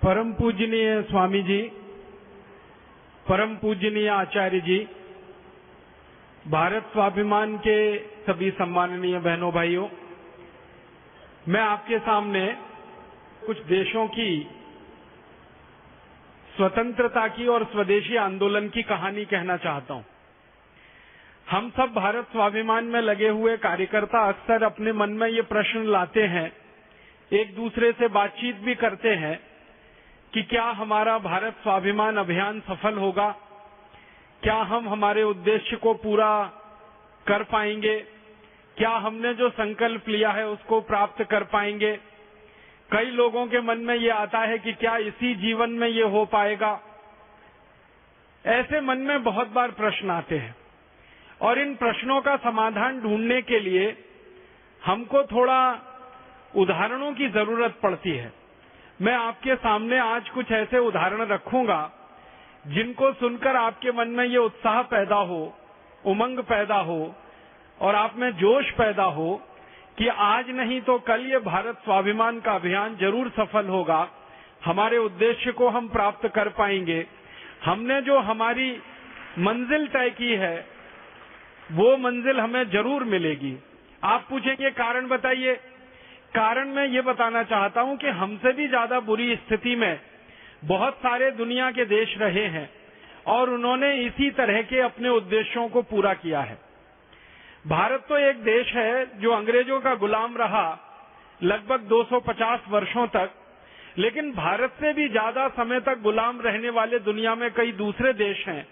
परम पूजनीय स्वामी जी, परम पूजनीय आचार्य जी, भारत स्वाभिमान के सभी सम्माननीय बहनों भाइयों, मैं आपके सामने कुछ देशों की स्वतंत्रता की और स्वदेशी आंदोलन की कहानी कहना चाहता हूं। हम सब भारत स्वाभिमान में लगे हुए कार्यकर्ता अक्सर अपने मन में ये प्रश्न लाते हैं, एक दूसरे से बातचीत भी करते हैं कि क्या हमारा भारत स्वाभिमान अभियान सफल होगा, क्या हम हमारे उद्देश्य को पूरा कर पाएंगे, क्या हमने जो संकल्प लिया है उसको प्राप्त कर पाएंगे। कई लोगों के मन में ये आता है कि क्या इसी जीवन में ये हो पाएगा। ऐसे मन में बहुत बार प्रश्न आते हैं और इन प्रश्नों का समाधान ढूंढने के लिए हमको थोड़ा उदाहरणों की जरूरत पड़ती है। मैं आपके सामने आज कुछ ऐसे उदाहरण रखूंगा जिनको सुनकर आपके मन में ये उत्साह पैदा हो, उमंग पैदा हो और आप में जोश पैदा हो कि आज नहीं तो कल ये भारत स्वाभिमान का अभियान जरूर सफल होगा, हमारे उद्देश्य को हम प्राप्त कर पाएंगे, हमने जो हमारी मंजिल तय की है वो मंजिल हमें जरूर मिलेगी। आप पूछेंगे कारण बताइए। कारण मैं ये बताना चाहता हूं कि हमसे भी ज्यादा बुरी स्थिति में बहुत सारे दुनिया के देश रहे हैं और उन्होंने इसी तरह के अपने उद्देश्यों को पूरा किया है। भारत तो एक देश है जो अंग्रेजों का गुलाम रहा लगभग 250 वर्षों तक, लेकिन भारत से भी ज्यादा समय तक गुलाम रहने वाले दुनिया में कई दूसरे देश हैं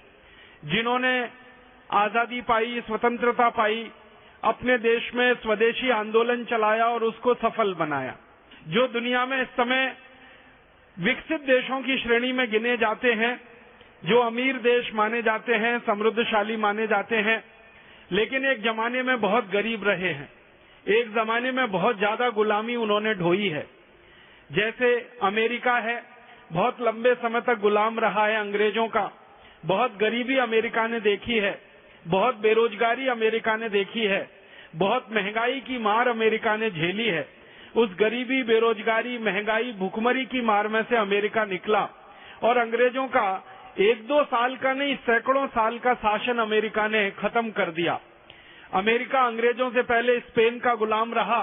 जिन्होंने आजादी पाई, स्वतंत्रता पाई, अपने देश में स्वदेशी आंदोलन चलाया और उसको सफल बनाया। जो दुनिया में इस समय विकसित देशों की श्रेणी में गिने जाते हैं, जो अमीर देश माने जाते हैं, समृद्धशाली माने जाते हैं, लेकिन एक जमाने में बहुत गरीब रहे हैं, एक जमाने में बहुत ज्यादा गुलामी उन्होंने ढोई है। जैसे अमेरिका है, बहुत लंबे समय तक गुलाम रहा है अंग्रेजों का, बहुत गरीबी अमेरिका ने देखी है, बहुत बेरोजगारी अमेरिका ने देखी है, बहुत महंगाई की मार अमेरिका ने झेली है। उस गरीबी, बेरोजगारी, महंगाई, भुखमरी की मार में से अमेरिका निकला और अंग्रेजों का 1-2 साल का नहीं, सैकड़ों साल का शासन अमेरिका ने खत्म कर दिया। अमेरिका अंग्रेजों से पहले स्पेन का गुलाम रहा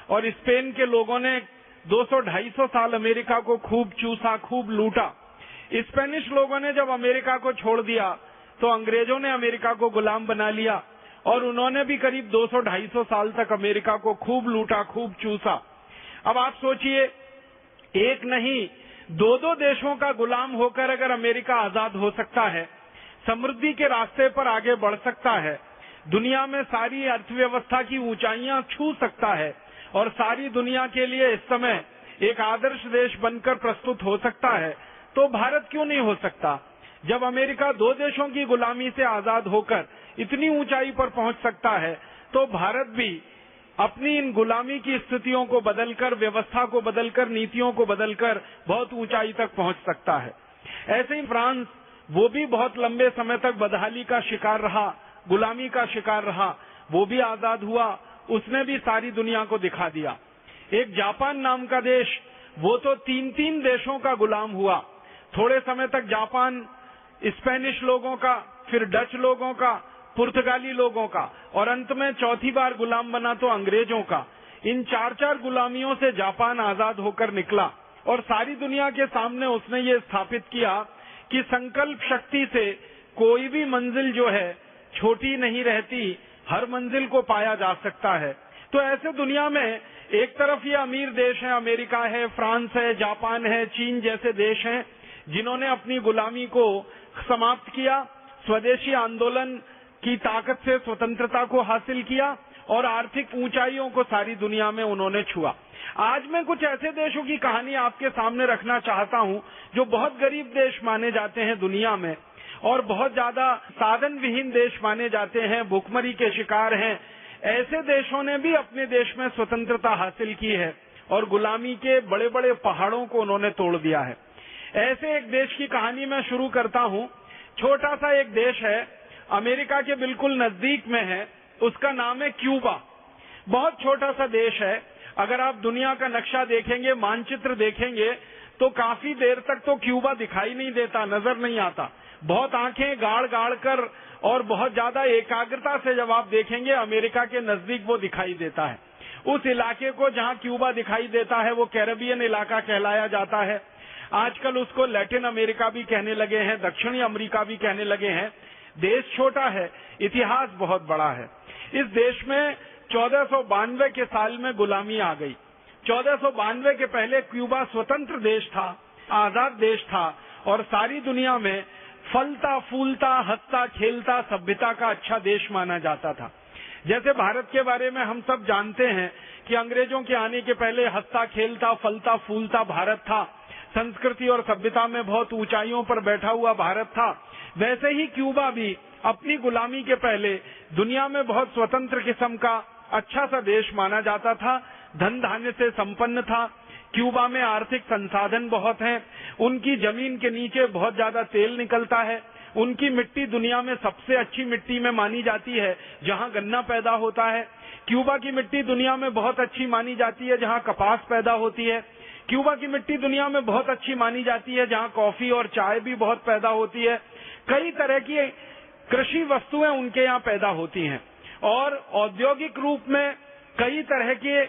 और स्पेन के लोगों ने 200-250 साल अमेरिका को खूब चूसा, खूब लूटा। स्पेनिश लोगों ने जब अमेरिका को छोड़ दिया तो अंग्रेजों ने अमेरिका को गुलाम बना लिया और उन्होंने भी करीब 200-250 साल तक अमेरिका को खूब लूटा, खूब चूसा। अब आप सोचिए, एक नहीं 2-2 देशों का गुलाम होकर अगर अमेरिका आजाद हो सकता है, समृद्धि के रास्ते पर आगे बढ़ सकता है, दुनिया में सारी अर्थव्यवस्था की ऊंचाइयां छू सकता है और सारी दुनिया के लिए इस समय एक आदर्श देश बनकर प्रस्तुत हो सकता है, तो भारत क्यों नहीं हो सकता। जब अमेरिका 2 देशों की गुलामी से आजाद होकर इतनी ऊंचाई पर पहुंच सकता है, तो भारत भी अपनी इन गुलामी की स्थितियों को बदलकर, व्यवस्था को बदलकर, नीतियों को बदलकर बहुत ऊंचाई तक पहुंच सकता है। ऐसे ही फ्रांस, वो भी बहुत लंबे समय तक बदहाली का शिकार रहा, गुलामी का शिकार रहा, वो भी आजाद हुआ, उसने भी सारी दुनिया को दिखा दिया। एक जापान नाम का देश, वो तो 3-3 देशों का गुलाम हुआ। थोड़े समय तक जापान स्पेनिश लोगों का, फिर डच लोगों का, पुर्तगाली लोगों का और अंत में चौथी बार गुलाम बना तो अंग्रेजों का। इन 4-4 गुलामियों से जापान आजाद होकर निकला और सारी दुनिया के सामने उसने ये स्थापित किया कि संकल्प शक्ति से कोई भी मंजिल जो है छोटी नहीं रहती, हर मंजिल को पाया जा सकता है। तो ऐसे दुनिया में एक तरफ ये अमीर देश है, अमेरिका है, फ्रांस है, जापान है, चीन जैसे देश हैं जिन्होंने अपनी गुलामी को समाप्त किया, स्वदेशी आंदोलन की ताकत से स्वतंत्रता को हासिल किया और आर्थिक ऊंचाइयों को सारी दुनिया में उन्होंने छुआ। आज मैं कुछ ऐसे देशों की कहानी आपके सामने रखना चाहता हूं जो बहुत गरीब देश माने जाते हैं दुनिया में और बहुत ज्यादा साधन विहीन देश माने जाते हैं, भुखमरी के शिकार हैं। ऐसे देशों ने भी अपने देश में स्वतंत्रता हासिल की है और गुलामी के बड़े बड़े पहाड़ों को उन्होंने तोड़ दिया है। ऐसे एक देश की कहानी मैं शुरू करता हूं। छोटा सा एक देश है, अमेरिका के बिल्कुल नजदीक में है, उसका नाम है क्यूबा। बहुत छोटा सा देश है। अगर आप दुनिया का नक्शा देखेंगे, मानचित्र देखेंगे, तो काफी देर तक तो क्यूबा दिखाई नहीं देता, नजर नहीं आता। बहुत आंखें गाड़ गाड़ कर और बहुत ज्यादा एकाग्रता से जब आप देखेंगे अमेरिका के नजदीक वो दिखाई देता है। उस इलाके को जहां क्यूबा दिखाई देता है वो कैरेबियन इलाका कहलाया जाता है। आजकल उसको लैटिन अमेरिका भी कहने लगे हैं, दक्षिणी अमेरिका भी कहने लगे हैं। देश छोटा है, इतिहास बहुत बड़ा है। इस देश में 1492 के साल में गुलामी आ गई। 1492 के पहले क्यूबा स्वतंत्र देश था, आजाद देश था और सारी दुनिया में फलता फूलता हंसता खेलता सभ्यता का अच्छा देश माना जाता था। जैसे भारत के बारे में हम सब जानते हैं कि अंग्रेजों के आने के पहले हंसता खेलता फलता फूलता भारत था, संस्कृति और सभ्यता में बहुत ऊंचाइयों पर बैठा हुआ भारत था। वैसे ही क्यूबा भी अपनी गुलामी के पहले दुनिया में बहुत स्वतंत्र किस्म का अच्छा सा देश माना जाता था, धन धान्य से संपन्न था। क्यूबा में आर्थिक संसाधन बहुत हैं, उनकी जमीन के नीचे बहुत ज्यादा तेल निकलता है, उनकी मिट्टी दुनिया में सबसे अच्छी मिट्टी में मानी जाती है जहां गन्ना पैदा होता है। क्यूबा की मिट्टी दुनिया में बहुत अच्छी मानी जाती है जहां कपास पैदा होती है। क्यूबा की मिट्टी दुनिया में बहुत अच्छी मानी जाती है जहां कॉफी और चाय भी बहुत पैदा होती है। कई तरह की कृषि वस्तुएं उनके यहाँ पैदा होती हैं और औद्योगिक रूप में कई तरह के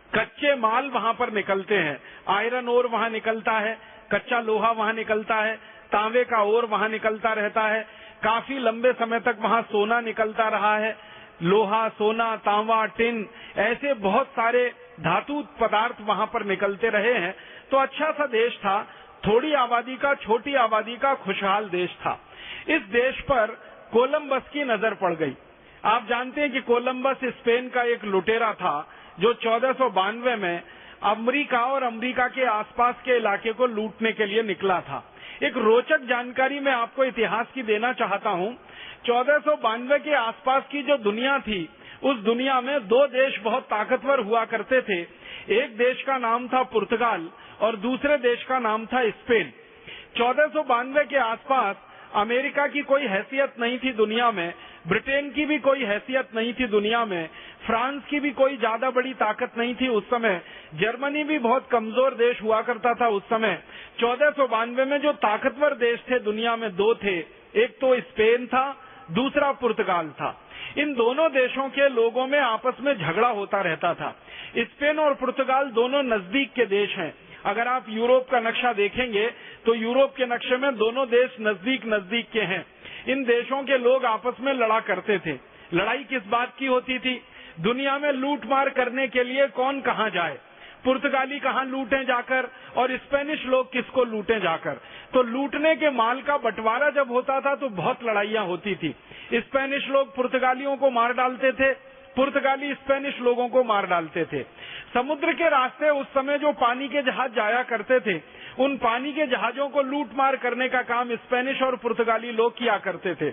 कच्चे माल वहां पर निकलते हैं। आयरन ओर वहां निकलता है, कच्चा लोहा वहां निकलता है, तांबे का ओर वहां निकलता रहता है। काफी लंबे समय तक वहां सोना निकलता रहा है। लोहा, सोना, तांबा, टिन, ऐसे बहुत सारे धातु पदार्थ वहां पर निकलते रहे हैं। तो अच्छा सा देश था, थोड़ी आबादी का, छोटी आबादी का खुशहाल देश था। इस देश पर कोलंबस की नजर पड़ गई। आप जानते हैं कि कोलंबस स्पेन का एक लुटेरा था जो 1492 में अमेरिका और अमेरिका के आसपास के इलाके को लूटने के लिए निकला था। एक रोचक जानकारी मैं आपको इतिहास की देना चाहता हूं। 1492 के आसपास की जो दुनिया थी, उस दुनिया में दो देश बहुत ताकतवर हुआ करते थे। एक देश का नाम था पुर्तगाल और दूसरे देश का नाम था स्पेन। 1492 के आसपास अमेरिका की कोई हैसियत नहीं थी दुनिया में, ब्रिटेन की भी कोई हैसियत नहीं थी दुनिया में, फ्रांस की भी कोई ज्यादा बड़ी ताकत नहीं थी उस समय, जर्मनी भी बहुत कमजोर देश हुआ करता था उस समय। 1492 में जो ताकतवर देश थे दुनिया में दो थे, एक तो स्पेन था, दूसरा पुर्तगाल था। इन दोनों देशों के लोगों में आपस में झगड़ा होता रहता था। स्पेन और पुर्तगाल दोनों नजदीक के देश हैं। अगर आप यूरोप का नक्शा देखेंगे तो यूरोप के नक्शे में दोनों देश नजदीक नजदीक के हैं। इन देशों के लोग आपस में लड़ा करते थे। लड़ाई किस बात की होती थी? दुनिया में लूटमार करने के लिए कौन कहां जाए, पुर्तगाली कहां लूटें जाकर और स्पेनिश लोग किसको लूटें जाकर। तो लूटने के माल का बंटवारा जब होता था तो बहुत लड़ाइयां होती थी। स्पेनिश लोग पुर्तगालियों को मार डालते थे, पुर्तगाली स्पेनिश लोगों को मार डालते थे। समुद्र के रास्ते उस समय जो पानी के जहाज जाया करते थे, उन पानी के जहाजों को लूट मार करने का काम स्पेनिश और पुर्तगाली लोग किया करते थे।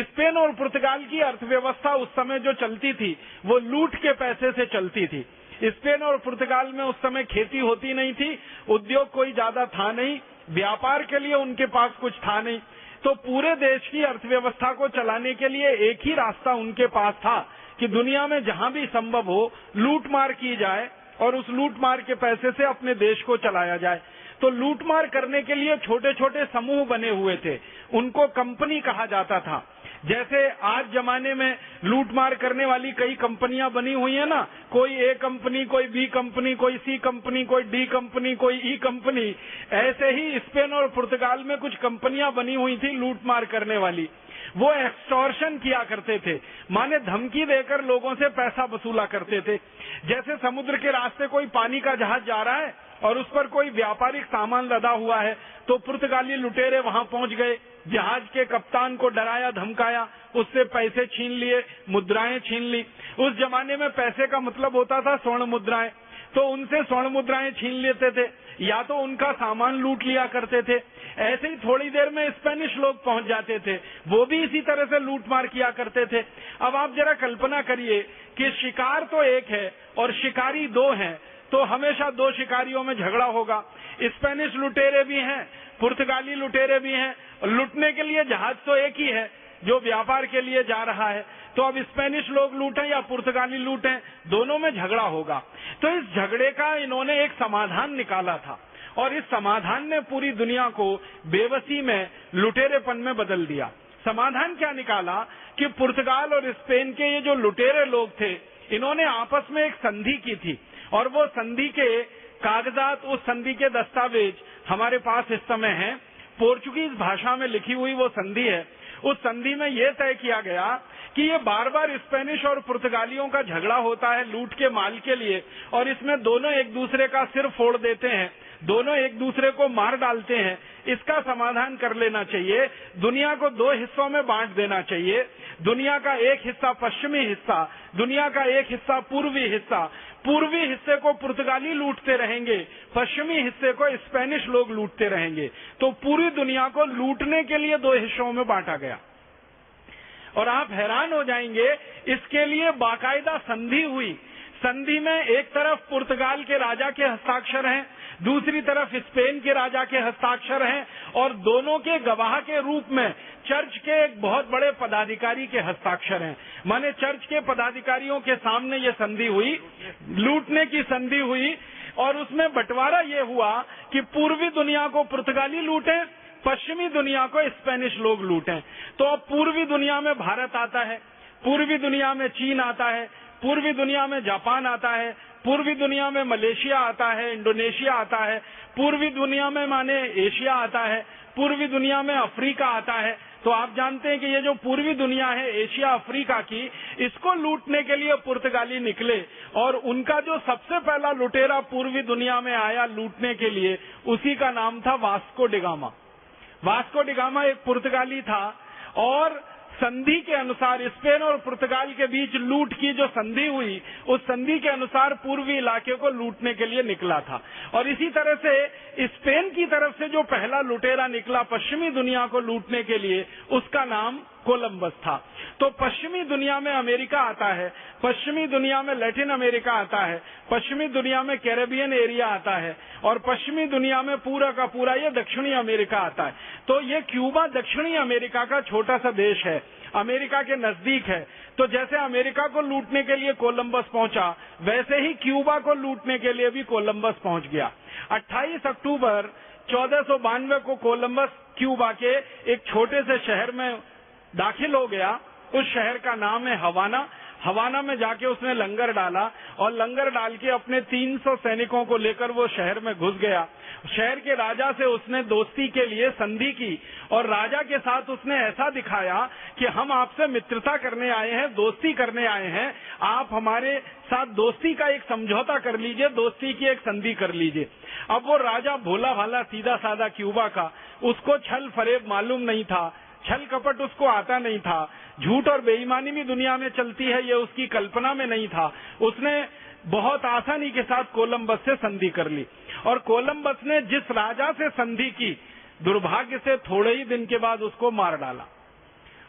स्पेन और पुर्तगाल की अर्थव्यवस्था उस समय जो चलती थी वो लूट के पैसे से चलती थी। स्पेन और पुर्तगाल में उस समय खेती होती नहीं थी, उद्योग कोई ज्यादा था नहीं, व्यापार के लिए उनके पास कुछ था नहीं। तो पूरे देश की अर्थव्यवस्था को चलाने के लिए एक ही रास्ता उनके पास था कि दुनिया में जहां भी संभव हो लूटमार की जाए और उस लूटमार के पैसे से अपने देश को चलाया जाए। तो लूटमार करने के लिए छोटे छोटे समूह बने हुए थे, उनको कंपनी कहा जाता था। जैसे आज जमाने में लूटमार करने वाली कई कंपनियां बनी हुई है ना, कोई ए कंपनी, कोई बी कंपनी, कोई सी कंपनी, कोई डी कंपनी, कोई ई कंपनी। ऐसे ही स्पेन और पुर्तगाल में कुछ कंपनियां बनी हुई थी लूटमार करने वाली। वो एक्सटॉर्शन किया करते थे, माने धमकी देकर लोगों से पैसा वसूला करते थे। जैसे समुद्र के रास्ते कोई पानी का जहाज जा रहा है और उस पर कोई व्यापारिक सामान लदा हुआ है, तो पुर्तगाली लुटेरे वहां पहुंच गए, जहाज के कप्तान को डराया धमकाया, उससे पैसे छीन लिए, मुद्राएं छीन ली। उस जमाने में पैसे का मतलब होता था स्वर्ण मुद्राएं, तो उनसे स्वर्ण मुद्राएं छीन लेते थे या तो उनका सामान लूट लिया करते थे। ऐसे ही थोड़ी देर में स्पेनिश लोग पहुंच जाते थे, वो भी इसी तरह से लूटमार किया करते थे। अब आप जरा कल्पना करिए कि शिकार तो एक है और शिकारी दो हैं, तो हमेशा दो शिकारियों में झगड़ा होगा। स्पेनिश लुटेरे भी हैं, पुर्तगाली लुटेरे भी हैं, और लूटने के लिए जहाज तो एक ही है जो व्यापार के लिए जा रहा है। तो अब स्पेनिश लोग लूटें या पुर्तगाली लूटें, दोनों में झगड़ा होगा। तो इस झगड़े का इन्होंने एक समाधान निकाला था और इस समाधान ने पूरी दुनिया को बेबसी में, लुटेरेपन में बदल दिया। समाधान क्या निकाला कि पुर्तगाल और स्पेन के ये जो लुटेरे लोग थे, इन्होंने आपस में एक संधि की थी और वो संधि के कागजात, उस संधि के दस्तावेज हमारे पास इस समय हैं। पोर्चुगीज भाषा में लिखी हुई वो संधि है। उस संधि में यह तय किया गया कि ये बार बार स्पेनिश और पुर्तगालियों का झगड़ा होता है लूट के माल के लिए, और इसमें दोनों एक दूसरे का सिर फोड़ देते हैं, दोनों एक दूसरे को मार डालते हैं। इसका समाधान कर लेना चाहिए। दुनिया को दो हिस्सों में बांट देना चाहिए। दुनिया का एक हिस्सा पश्चिमी हिस्सा, दुनिया का एक हिस्सा पूर्वी हिस्सा। पूर्वी हिस्से को पुर्तगाली लूटते रहेंगे, पश्चिमी हिस्से को स्पेनिश लोग लूटते रहेंगे। तो पूरी दुनिया को लूटने के लिए दो हिस्सों में बांटा गया। और आप हैरान हो जाएंगे, इसके लिए बाकायदा संधि हुई। संधि में एक तरफ पुर्तगाल के राजा के हस्ताक्षर हैं, दूसरी तरफ स्पेन के राजा के हस्ताक्षर हैं, और दोनों के गवाह के रूप में चर्च के एक बहुत बड़े पदाधिकारी के हस्ताक्षर हैं। माने चर्च के पदाधिकारियों के सामने ये संधि हुई, लूटने की संधि हुई, और उसमें बंटवारा ये हुआ कि पूर्वी दुनिया को पुर्तगाली लूटें, पश्चिमी दुनिया को स्पेनिश लोग लूटें। तो अब पूर्वी दुनिया में भारत आता है, पूर्वी दुनिया में चीन आता है, पूर्वी दुनिया में जापान आता है, पूर्वी दुनिया में मलेशिया आता है, इंडोनेशिया आता है, पूर्वी दुनिया में माने एशिया आता है, पूर्वी दुनिया में अफ्रीका आता है। तो आप जानते हैं कि ये जो पूर्वी दुनिया है एशिया अफ्रीका की, इसको लूटने के लिए पुर्तगाली निकले, और उनका जो सबसे पहला लुटेरा पूर्वी दुनिया में आया लूटने के लिए, उसी का नाम था वास्को डिगामा। वास्को डिगामा एक पुर्तगाली था, और संधि के अनुसार स्पेन और पुर्तगाल के बीच लूट की जो संधि हुई, उस संधि के अनुसार पूर्वी इलाके को लूटने के लिए निकला था। और इसी तरह से स्पेन की तरफ से जो पहला लुटेरा निकला पश्चिमी दुनिया को लूटने के लिए, उसका नाम कोलंबस था। तो पश्चिमी दुनिया में अमेरिका आता है, पश्चिमी दुनिया में लैटिन अमेरिका आता है, पश्चिमी दुनिया में कैरेबियन एरिया आता है, और पश्चिमी दुनिया में पूरा का पूरा ये दक्षिणी अमेरिका आता है। तो ये क्यूबा दक्षिणी अमेरिका का छोटा सा देश है, अमेरिका के नजदीक है। तो जैसे अमेरिका को लूटने के लिए कोलंबस पहुंचा, वैसे ही क्यूबा को लूटने के लिए भी कोलंबस पहुंच गया। 28 अक्टूबर 1492 को कोलंबस क्यूबा के एक छोटे से शहर में दाखिल हो गया। उस शहर का नाम है हवाना। हवाना में जाके उसने लंगर डाला, और लंगर डाल के अपने 300 सैनिकों को लेकर वो शहर में घुस गया। शहर के राजा से उसने दोस्ती के लिए संधि की, और राजा के साथ उसने ऐसा दिखाया कि हम आपसे मित्रता करने आए हैं, दोस्ती करने आए हैं, आप हमारे साथ दोस्ती का एक समझौता कर लीजिए, दोस्ती की एक संधि कर लीजिए। अब वो राजा भोला भाला सीधा साधा क्यूबा का, उसको छल फरेब मालूम नहीं था, छल कपट उसको आता नहीं था, झूठ और बेईमानी भी दुनिया में चलती है ये उसकी कल्पना में नहीं था। उसने बहुत आसानी के साथ कोलंबस से संधि कर ली, और कोलंबस ने जिस राजा से संधि की, दुर्भाग्य से थोड़े ही दिन के बाद उसको मार डाला।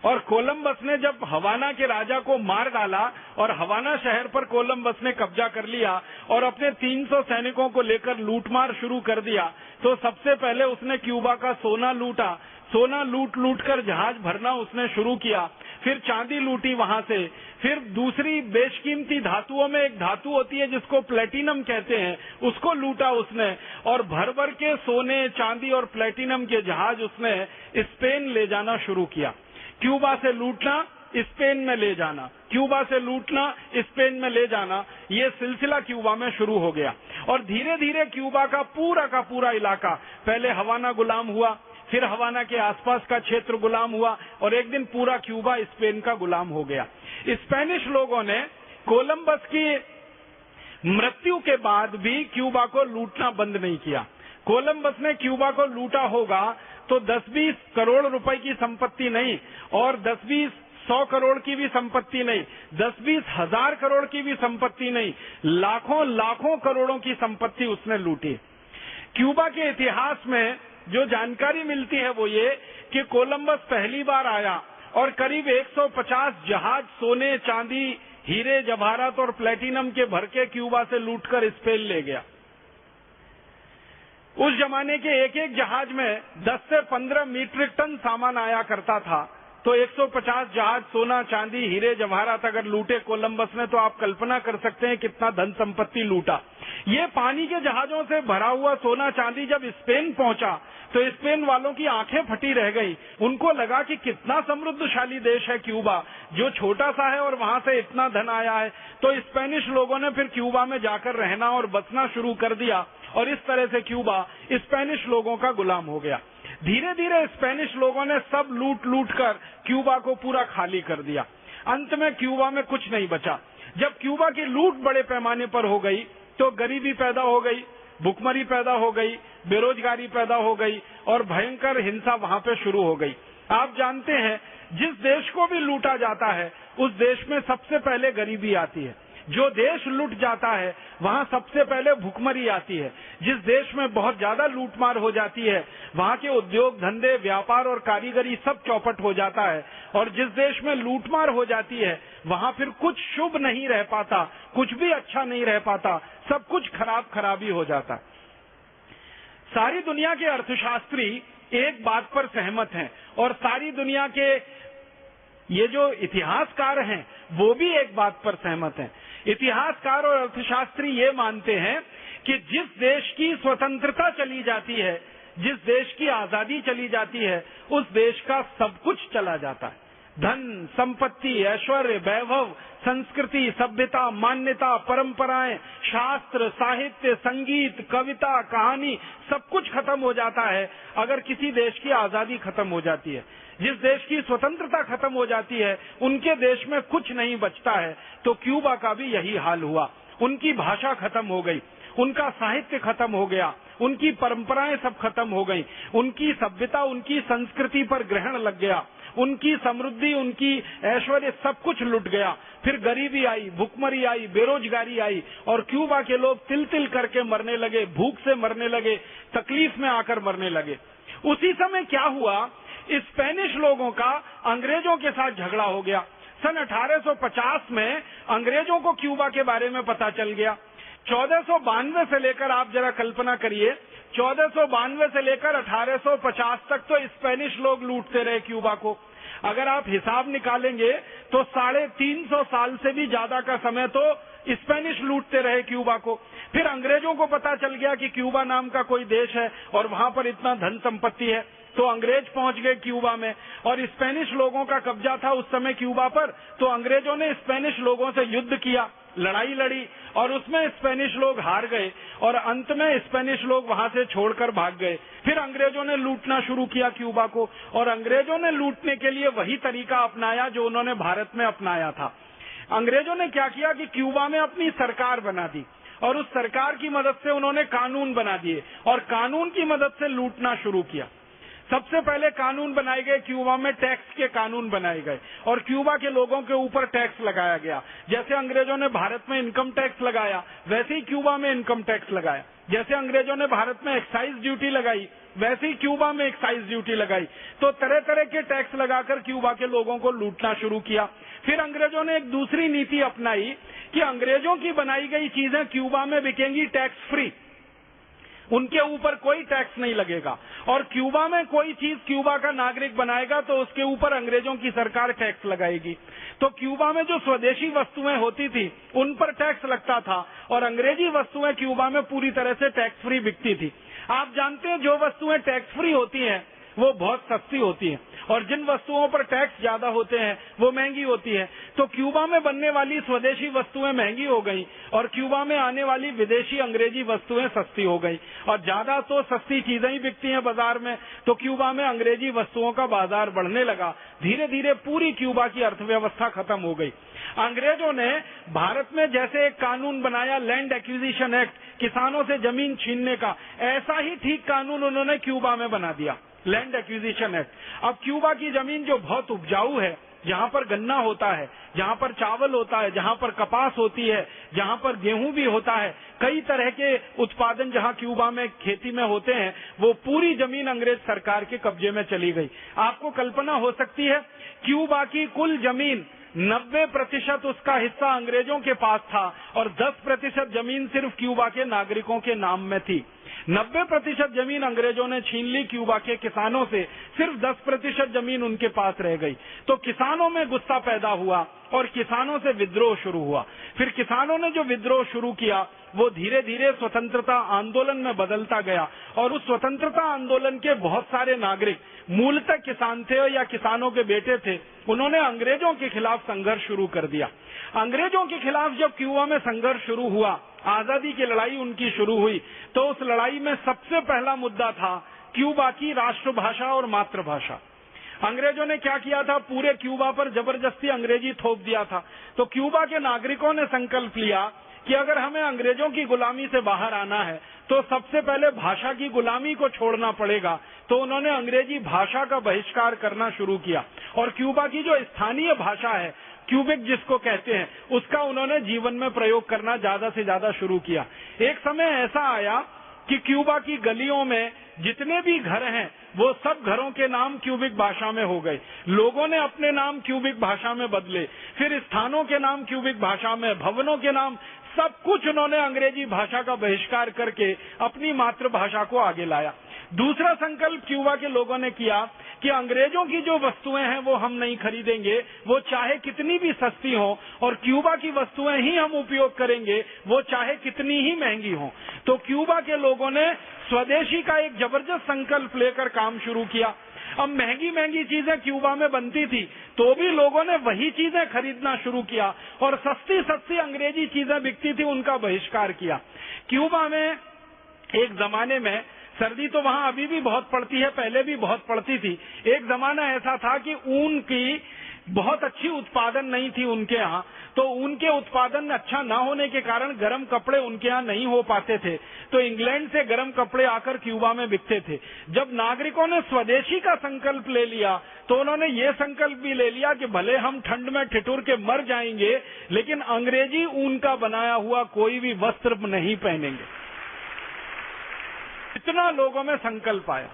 और कोलंबस ने जब हवाना के राजा को मार डाला और हवाना शहर पर कोलंबस ने कब्जा कर लिया और अपने 300 सैनिकों को लेकर लूटमार शुरू कर दिया, तो सबसे पहले उसने क्यूबा का सोना लूटा। सोना लूट कर जहाज भरना उसने शुरू किया, फिर चांदी लूटी वहां से, फिर दूसरी बेशकीमती धातुओं में एक धातु होती है जिसको प्लेटिनम कहते हैं, उसको लूटा उसने, और भर भर के सोने, चांदी और प्लेटिनम के जहाज उसने स्पेन ले जाना शुरू किया। क्यूबा से लूटना, स्पेन में ले जाना, क्यूबा से लूटना, स्पेन में ले जाना, ये सिलसिला क्यूबा में शुरू हो गया। और धीरे धीरे क्यूबा का पूरा इलाका, पहले हवाना गुलाम हुआ, फिर हवाना के आसपास का क्षेत्र गुलाम हुआ, और एक दिन पूरा क्यूबा स्पेन का गुलाम हो गया। स्पेनिश लोगों ने कोलंबस की मृत्यु के बाद भी क्यूबा को लूटना बंद नहीं किया। कोलंबस ने क्यूबा को लूटा होगा तो 10-20 करोड़ रुपए की संपत्ति नहीं, और 10-20 100 करोड़ की भी संपत्ति नहीं, 10-20 हजार करोड़ की भी संपत्ति नहीं, लाखों करोड़ों की संपत्ति उसने लूटी। क्यूबा के इतिहास में जो जानकारी मिलती है वो ये कि कोलंबस पहली बार आया और करीब 150 जहाज सोने, चांदी, हीरे जवाहरात और प्लेटिनम के भर के क्यूबा से लूटकर स्पेन ले गया। उस जमाने के एक एक जहाज में 10 से 15 मीट्रिक टन सामान आया करता था। तो 150 जहाज, सोना चांदी हीरे जवाहरात अगर लूटे कोलंबस ने, तो आप कल्पना कर सकते हैं कितना धन संपत्ति लूटा। ये पानी के जहाजों से भरा हुआ सोना चांदी जब स्पेन पहुंचा तो स्पेन वालों की आंखें फटी रह गई। उनको लगा कि कितना समृद्धशाली देश है क्यूबा, जो छोटा सा है और वहां से इतना धन आया है। तो स्पेनिश लोगों ने फिर क्यूबा में जाकर रहना और बसना शुरू कर दिया और इस तरह से क्यूबा स्पेनिश लोगों का गुलाम हो गया। धीरे धीरे स्पेनिश लोगों ने सब लूट लूट कर क्यूबा को पूरा खाली कर दिया। अंत में क्यूबा में कुछ नहीं बचा। जब क्यूबा की लूट बड़े पैमाने पर हो गई तो गरीबी पैदा हो गई, भुखमरी पैदा हो गई, बेरोजगारी पैदा हो गई और भयंकर हिंसा वहां पे शुरू हो गई। आप जानते हैं, जिस देश को भी लूटा जाता है उस देश में सबसे पहले गरीबी आती है। जो देश लूट जाता है वहां सबसे पहले भुखमरी आती है। जिस देश में बहुत ज्यादा लूटमार हो जाती है वहां के उद्योग धंधे, व्यापार और कारीगरी सब चौपट हो जाता है। और जिस देश में लूटमार हो जाती है वहां फिर कुछ शुभ नहीं रह पाता, कुछ भी अच्छा नहीं रह पाता, सब कुछ खराब खराबी हो जाता है। सारी दुनिया के अर्थशास्त्री एक बात पर सहमत हैं और सारी दुनिया के ये जो इतिहासकार हैं वो भी एक बात पर सहमत हैं। इतिहासकार और अर्थशास्त्री ये मानते हैं कि जिस देश की स्वतंत्रता चली जाती है, जिस देश की आजादी चली जाती है, उस देश का सब कुछ चला जाता है। धन, संपत्ति, ऐश्वर्य, वैभव, संस्कृति, सभ्यता, मान्यता, परंपराएं, शास्त्र, साहित्य, संगीत, कविता, कहानी, सब कुछ खत्म हो जाता है अगर किसी देश की आजादी खत्म हो जाती है। जिस देश की स्वतंत्रता खत्म हो जाती है उनके देश में कुछ नहीं बचता है। तो क्यूबा का भी यही हाल हुआ। उनकी भाषा खत्म हो गई, उनका साहित्य खत्म हो गया, उनकी परंपराएं सब खत्म हो गई, उनकी सभ्यता, उनकी संस्कृति पर ग्रहण लग गया, उनकी समृद्धि, उनकी ऐश्वर्य सब कुछ लुट गया। फिर गरीबी आई, भुखमरी आई, बेरोजगारी आई और क्यूबा के लोग तिल तिल करके मरने लगे, भूख से मरने लगे, तकलीफ में आकर मरने लगे। उसी समय क्या हुआ, स्पेनिश लोगों का अंग्रेजों के साथ झगड़ा हो गया। सन 1850 में अंग्रेजों को क्यूबा के बारे में पता चल गया। 1492 से लेकर, आप जरा कल्पना करिए, 1492 से लेकर 1850 तक तो स्पेनिश लोग लूटते रहे क्यूबा को। अगर आप हिसाब निकालेंगे तो 350 साल से भी ज्यादा का समय तो स्पेनिश लूटते रहे क्यूबा को। फिर अंग्रेजों को पता चल गया कि क्यूबा नाम का कोई देश है और वहां पर इतना धन संपत्ति है, तो अंग्रेज पहुंच गए क्यूबा में और स्पेनिश लोगों का कब्जा था उस समय क्यूबा पर। तो अंग्रेजों ने स्पेनिश लोगों से युद्ध किया, लड़ाई लड़ी और उसमें स्पेनिश लोग हार गए और अंत में स्पेनिश लोग वहां से छोड़कर भाग गए। फिर अंग्रेजों ने लूटना शुरू किया क्यूबा को और अंग्रेजों ने लूटने के लिए वही तरीका अपनाया जो उन्होंने भारत में अपनाया था। अंग्रेजों ने क्या किया कि क्यूबा में अपनी सरकार बना दी और उस सरकार की मदद से उन्होंने कानून बना दिए और कानून की मदद से लूटना शुरू किया। सबसे पहले कानून बनाए गए क्यूबा में, टैक्स के कानून बनाए गए और क्यूबा के लोगों के ऊपर टैक्स लगाया गया। जैसे अंग्रेजों ने भारत में इनकम टैक्स लगाया वैसे ही क्यूबा में इनकम टैक्स लगाया। जैसे अंग्रेजों ने भारत में एक्साइज ड्यूटी लगाई वैसे ही क्यूबा में एक्साइज ड्यूटी लगाई। तो तरह तरह के टैक्स लगाकर क्यूबा के लोगों को लूटना शुरू किया। फिर अंग्रेजों ने एक दूसरी नीति अपनाई कि अंग्रेजों की बनाई गई चीजें क्यूबा में बिकेंगी टैक्स फ्री, उनके ऊपर कोई टैक्स नहीं लगेगा। और क्यूबा में कोई चीज क्यूबा का नागरिक बनाएगा तो उसके ऊपर अंग्रेजों की सरकार टैक्स लगाएगी। तो क्यूबा में जो स्वदेशी वस्तुएं होती थी उन पर टैक्स लगता था और अंग्रेजी वस्तुएं क्यूबा में पूरी तरह से टैक्स फ्री बिकती थी। आप जानते हैं, जो वस्तुएं टैक्स फ्री होती हैं वो बहुत सस्ती होती हैं और जिन वस्तुओं पर टैक्स ज्यादा होते हैं वो महंगी होती है। तो क्यूबा में बनने वाली स्वदेशी वस्तुएं महंगी हो गई और क्यूबा में आने वाली विदेशी अंग्रेजी वस्तुएं सस्ती हो गई और ज्यादा तो सस्ती चीजें ही बिकती हैं बाजार में। तो क्यूबा में अंग्रेजी वस्तुओं का बाजार बढ़ने लगा। धीरे धीरे पूरी क्यूबा की अर्थव्यवस्था खत्म हो गई। अंग्रेजों ने भारत में जैसे एक कानून बनाया लैंड एक्विजिशन एक्ट, किसानों से जमीन छीनने का, ऐसा ही ठीक कानून उन्होंने क्यूबा में बना दिया, लैंड एक्विजिशन एक्ट। अब क्यूबा की जमीन जो बहुत उपजाऊ है, जहां पर गन्ना होता है, जहां पर चावल होता है, जहां पर कपास होती है, जहां पर गेहूं भी होता है, कई तरह के उत्पादन जहां क्यूबा में खेती में होते हैं, वो पूरी जमीन अंग्रेज सरकार के कब्जे में चली गई। आपको कल्पना हो सकती है, क्यूबा की कुल जमीन 90% उसका हिस्सा अंग्रेजों के पास था और 10% जमीन सिर्फ क्यूबा के नागरिकों के नाम में थी। 90% जमीन अंग्रेजों ने छीन ली क्यूबा के किसानों से, सिर्फ 10% जमीन उनके पास रह गई। तो किसानों में गुस्सा पैदा हुआ और किसानों से विद्रोह शुरू हुआ। फिर किसानों ने जो विद्रोह शुरू किया वो धीरे धीरे स्वतंत्रता आंदोलन में बदलता गया और उस स्वतंत्रता आंदोलन के बहुत सारे नागरिक मूलतः किसान थे या किसानों के बेटे थे। उन्होंने अंग्रेजों के खिलाफ संघर्ष शुरू कर दिया। अंग्रेजों के खिलाफ जब क्यूबा में संघर्ष शुरू हुआ, आजादी की लड़ाई उनकी शुरू हुई, तो उस लड़ाई में सबसे पहला मुद्दा था क्यूबा की राष्ट्रभाषा और मातृभाषा। अंग्रेजों ने क्या किया था, पूरे क्यूबा पर जबरदस्ती अंग्रेजी थोप दिया था। तो क्यूबा के नागरिकों ने संकल्प लिया कि अगर हमें अंग्रेजों की गुलामी से बाहर आना है तो सबसे पहले भाषा की गुलामी को छोड़ना पड़ेगा। तो उन्होंने अंग्रेजी भाषा का बहिष्कार करना शुरू किया और क्यूबा की जो स्थानीय भाषा है, क्यूबिक जिसको कहते हैं, उसका उन्होंने जीवन में प्रयोग करना ज्यादा से ज्यादा शुरू किया। एक समय ऐसा आया कि क्यूबा की गलियों में जितने भी घर हैं वो सब घरों के नाम क्यूबिक भाषा में हो गए। लोगों ने अपने नाम क्यूबिक भाषा में बदले, फिर स्थानों के नाम क्यूबिक भाषा में, भवनों के नाम, सब कुछ उन्होंने अंग्रेजी भाषा का बहिष्कार करके अपनी मातृभाषा को आगे लाया। दूसरा संकल्प क्यूबा के लोगों ने किया कि अंग्रेजों की जो वस्तुएं हैं वो हम नहीं खरीदेंगे, वो चाहे कितनी भी सस्ती हो, और क्यूबा की वस्तुएं ही हम उपयोग करेंगे, वो चाहे कितनी ही महंगी हो। तो क्यूबा के लोगों ने स्वदेशी का एक जबरदस्त संकल्प लेकर काम शुरू किया। अब महंगी महंगी चीजें क्यूबा में बनती थी तो भी लोगों ने वही चीजें खरीदना शुरू किया और सस्ती सस्ती अंग्रेजी चीजें बिकती थी उनका बहिष्कार किया। क्यूबा में एक जमाने में सर्दी तो वहां अभी भी बहुत पड़ती है, पहले भी बहुत पड़ती थी। एक जमाना ऐसा था कि ऊन की बहुत अच्छी उत्पादन नहीं थी उनके यहाँ, तो ऊन के उत्पादन अच्छा न होने के कारण गर्म कपड़े उनके यहाँ नहीं हो पाते थे। तो इंग्लैंड से गर्म कपड़े आकर क्यूबा में बिकते थे। जब नागरिकों ने स्वदेशी का संकल्प ले लिया तो उन्होंने ये संकल्प भी ले लिया कि भले हम ठंड में ठिठुर के मर जाएंगे लेकिन अंग्रेजी ऊन का बनाया हुआ कोई भी वस्त्र नहीं पहनेंगे। इतना लोगों में संकल्प आया।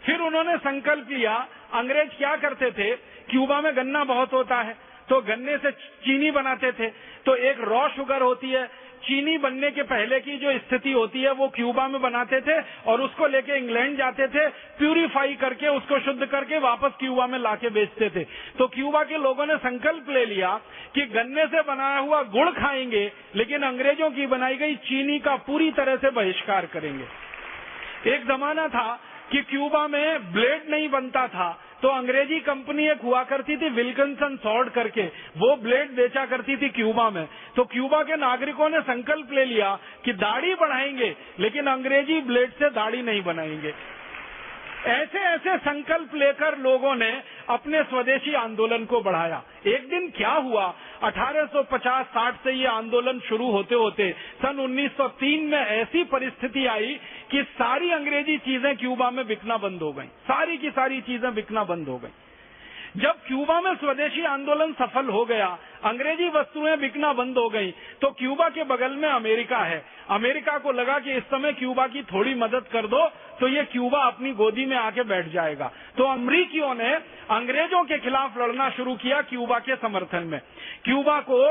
फिर उन्होंने संकल्प लिया, अंग्रेज क्या करते थे, क्यूबा में गन्ना बहुत होता है तो गन्ने से चीनी बनाते थे। तो एक रॉ शुगर होती है, चीनी बनने के पहले की जो स्थिति होती है वो क्यूबा में बनाते थे और उसको लेके इंग्लैंड जाते थे, प्यूरिफाई करके उसको शुद्ध करके वापस क्यूबा में लाके बेचते थे। तो क्यूबा के लोगों ने संकल्प ले लिया कि गन्ने से बनाया हुआ गुड़ खाएंगे लेकिन अंग्रेजों की बनाई गई चीनी का पूरी तरह से बहिष्कार करेंगे। एक जमाना था कि क्यूबा में ब्लेड नहीं बनता था तो अंग्रेजी कंपनी एक हुआ करती थी विल्किंसन सॉर्ड करके, वो ब्लेड बेचा करती थी क्यूबा में। तो क्यूबा के नागरिकों ने संकल्प ले लिया कि दाढ़ी बढ़ाएंगे लेकिन अंग्रेजी ब्लेड से दाढ़ी नहीं बनाएंगे। ऐसे ऐसे संकल्प लेकर लोगों ने अपने स्वदेशी आंदोलन को बढ़ाया। एक दिन क्या हुआ, 1850-60 से ये आंदोलन शुरू होते होते सन 1903 में ऐसी परिस्थिति आई कि सारी अंग्रेजी चीजें क्यूबा में बिकना बंद हो गई, सारी की सारी चीजें बिकना बंद हो गई। जब क्यूबा में स्वदेशी आंदोलन सफल हो गया, अंग्रेजी वस्तुएं बिकना बंद हो गई, तो क्यूबा के बगल में अमेरिका है। अमेरिका को लगा कि इस समय क्यूबा की थोड़ी मदद कर दो तो ये क्यूबा अपनी गोदी में आके बैठ जाएगा। तो अमेरिकियों ने अंग्रेजों के खिलाफ लड़ना शुरू किया क्यूबा के समर्थन में। क्यूबा को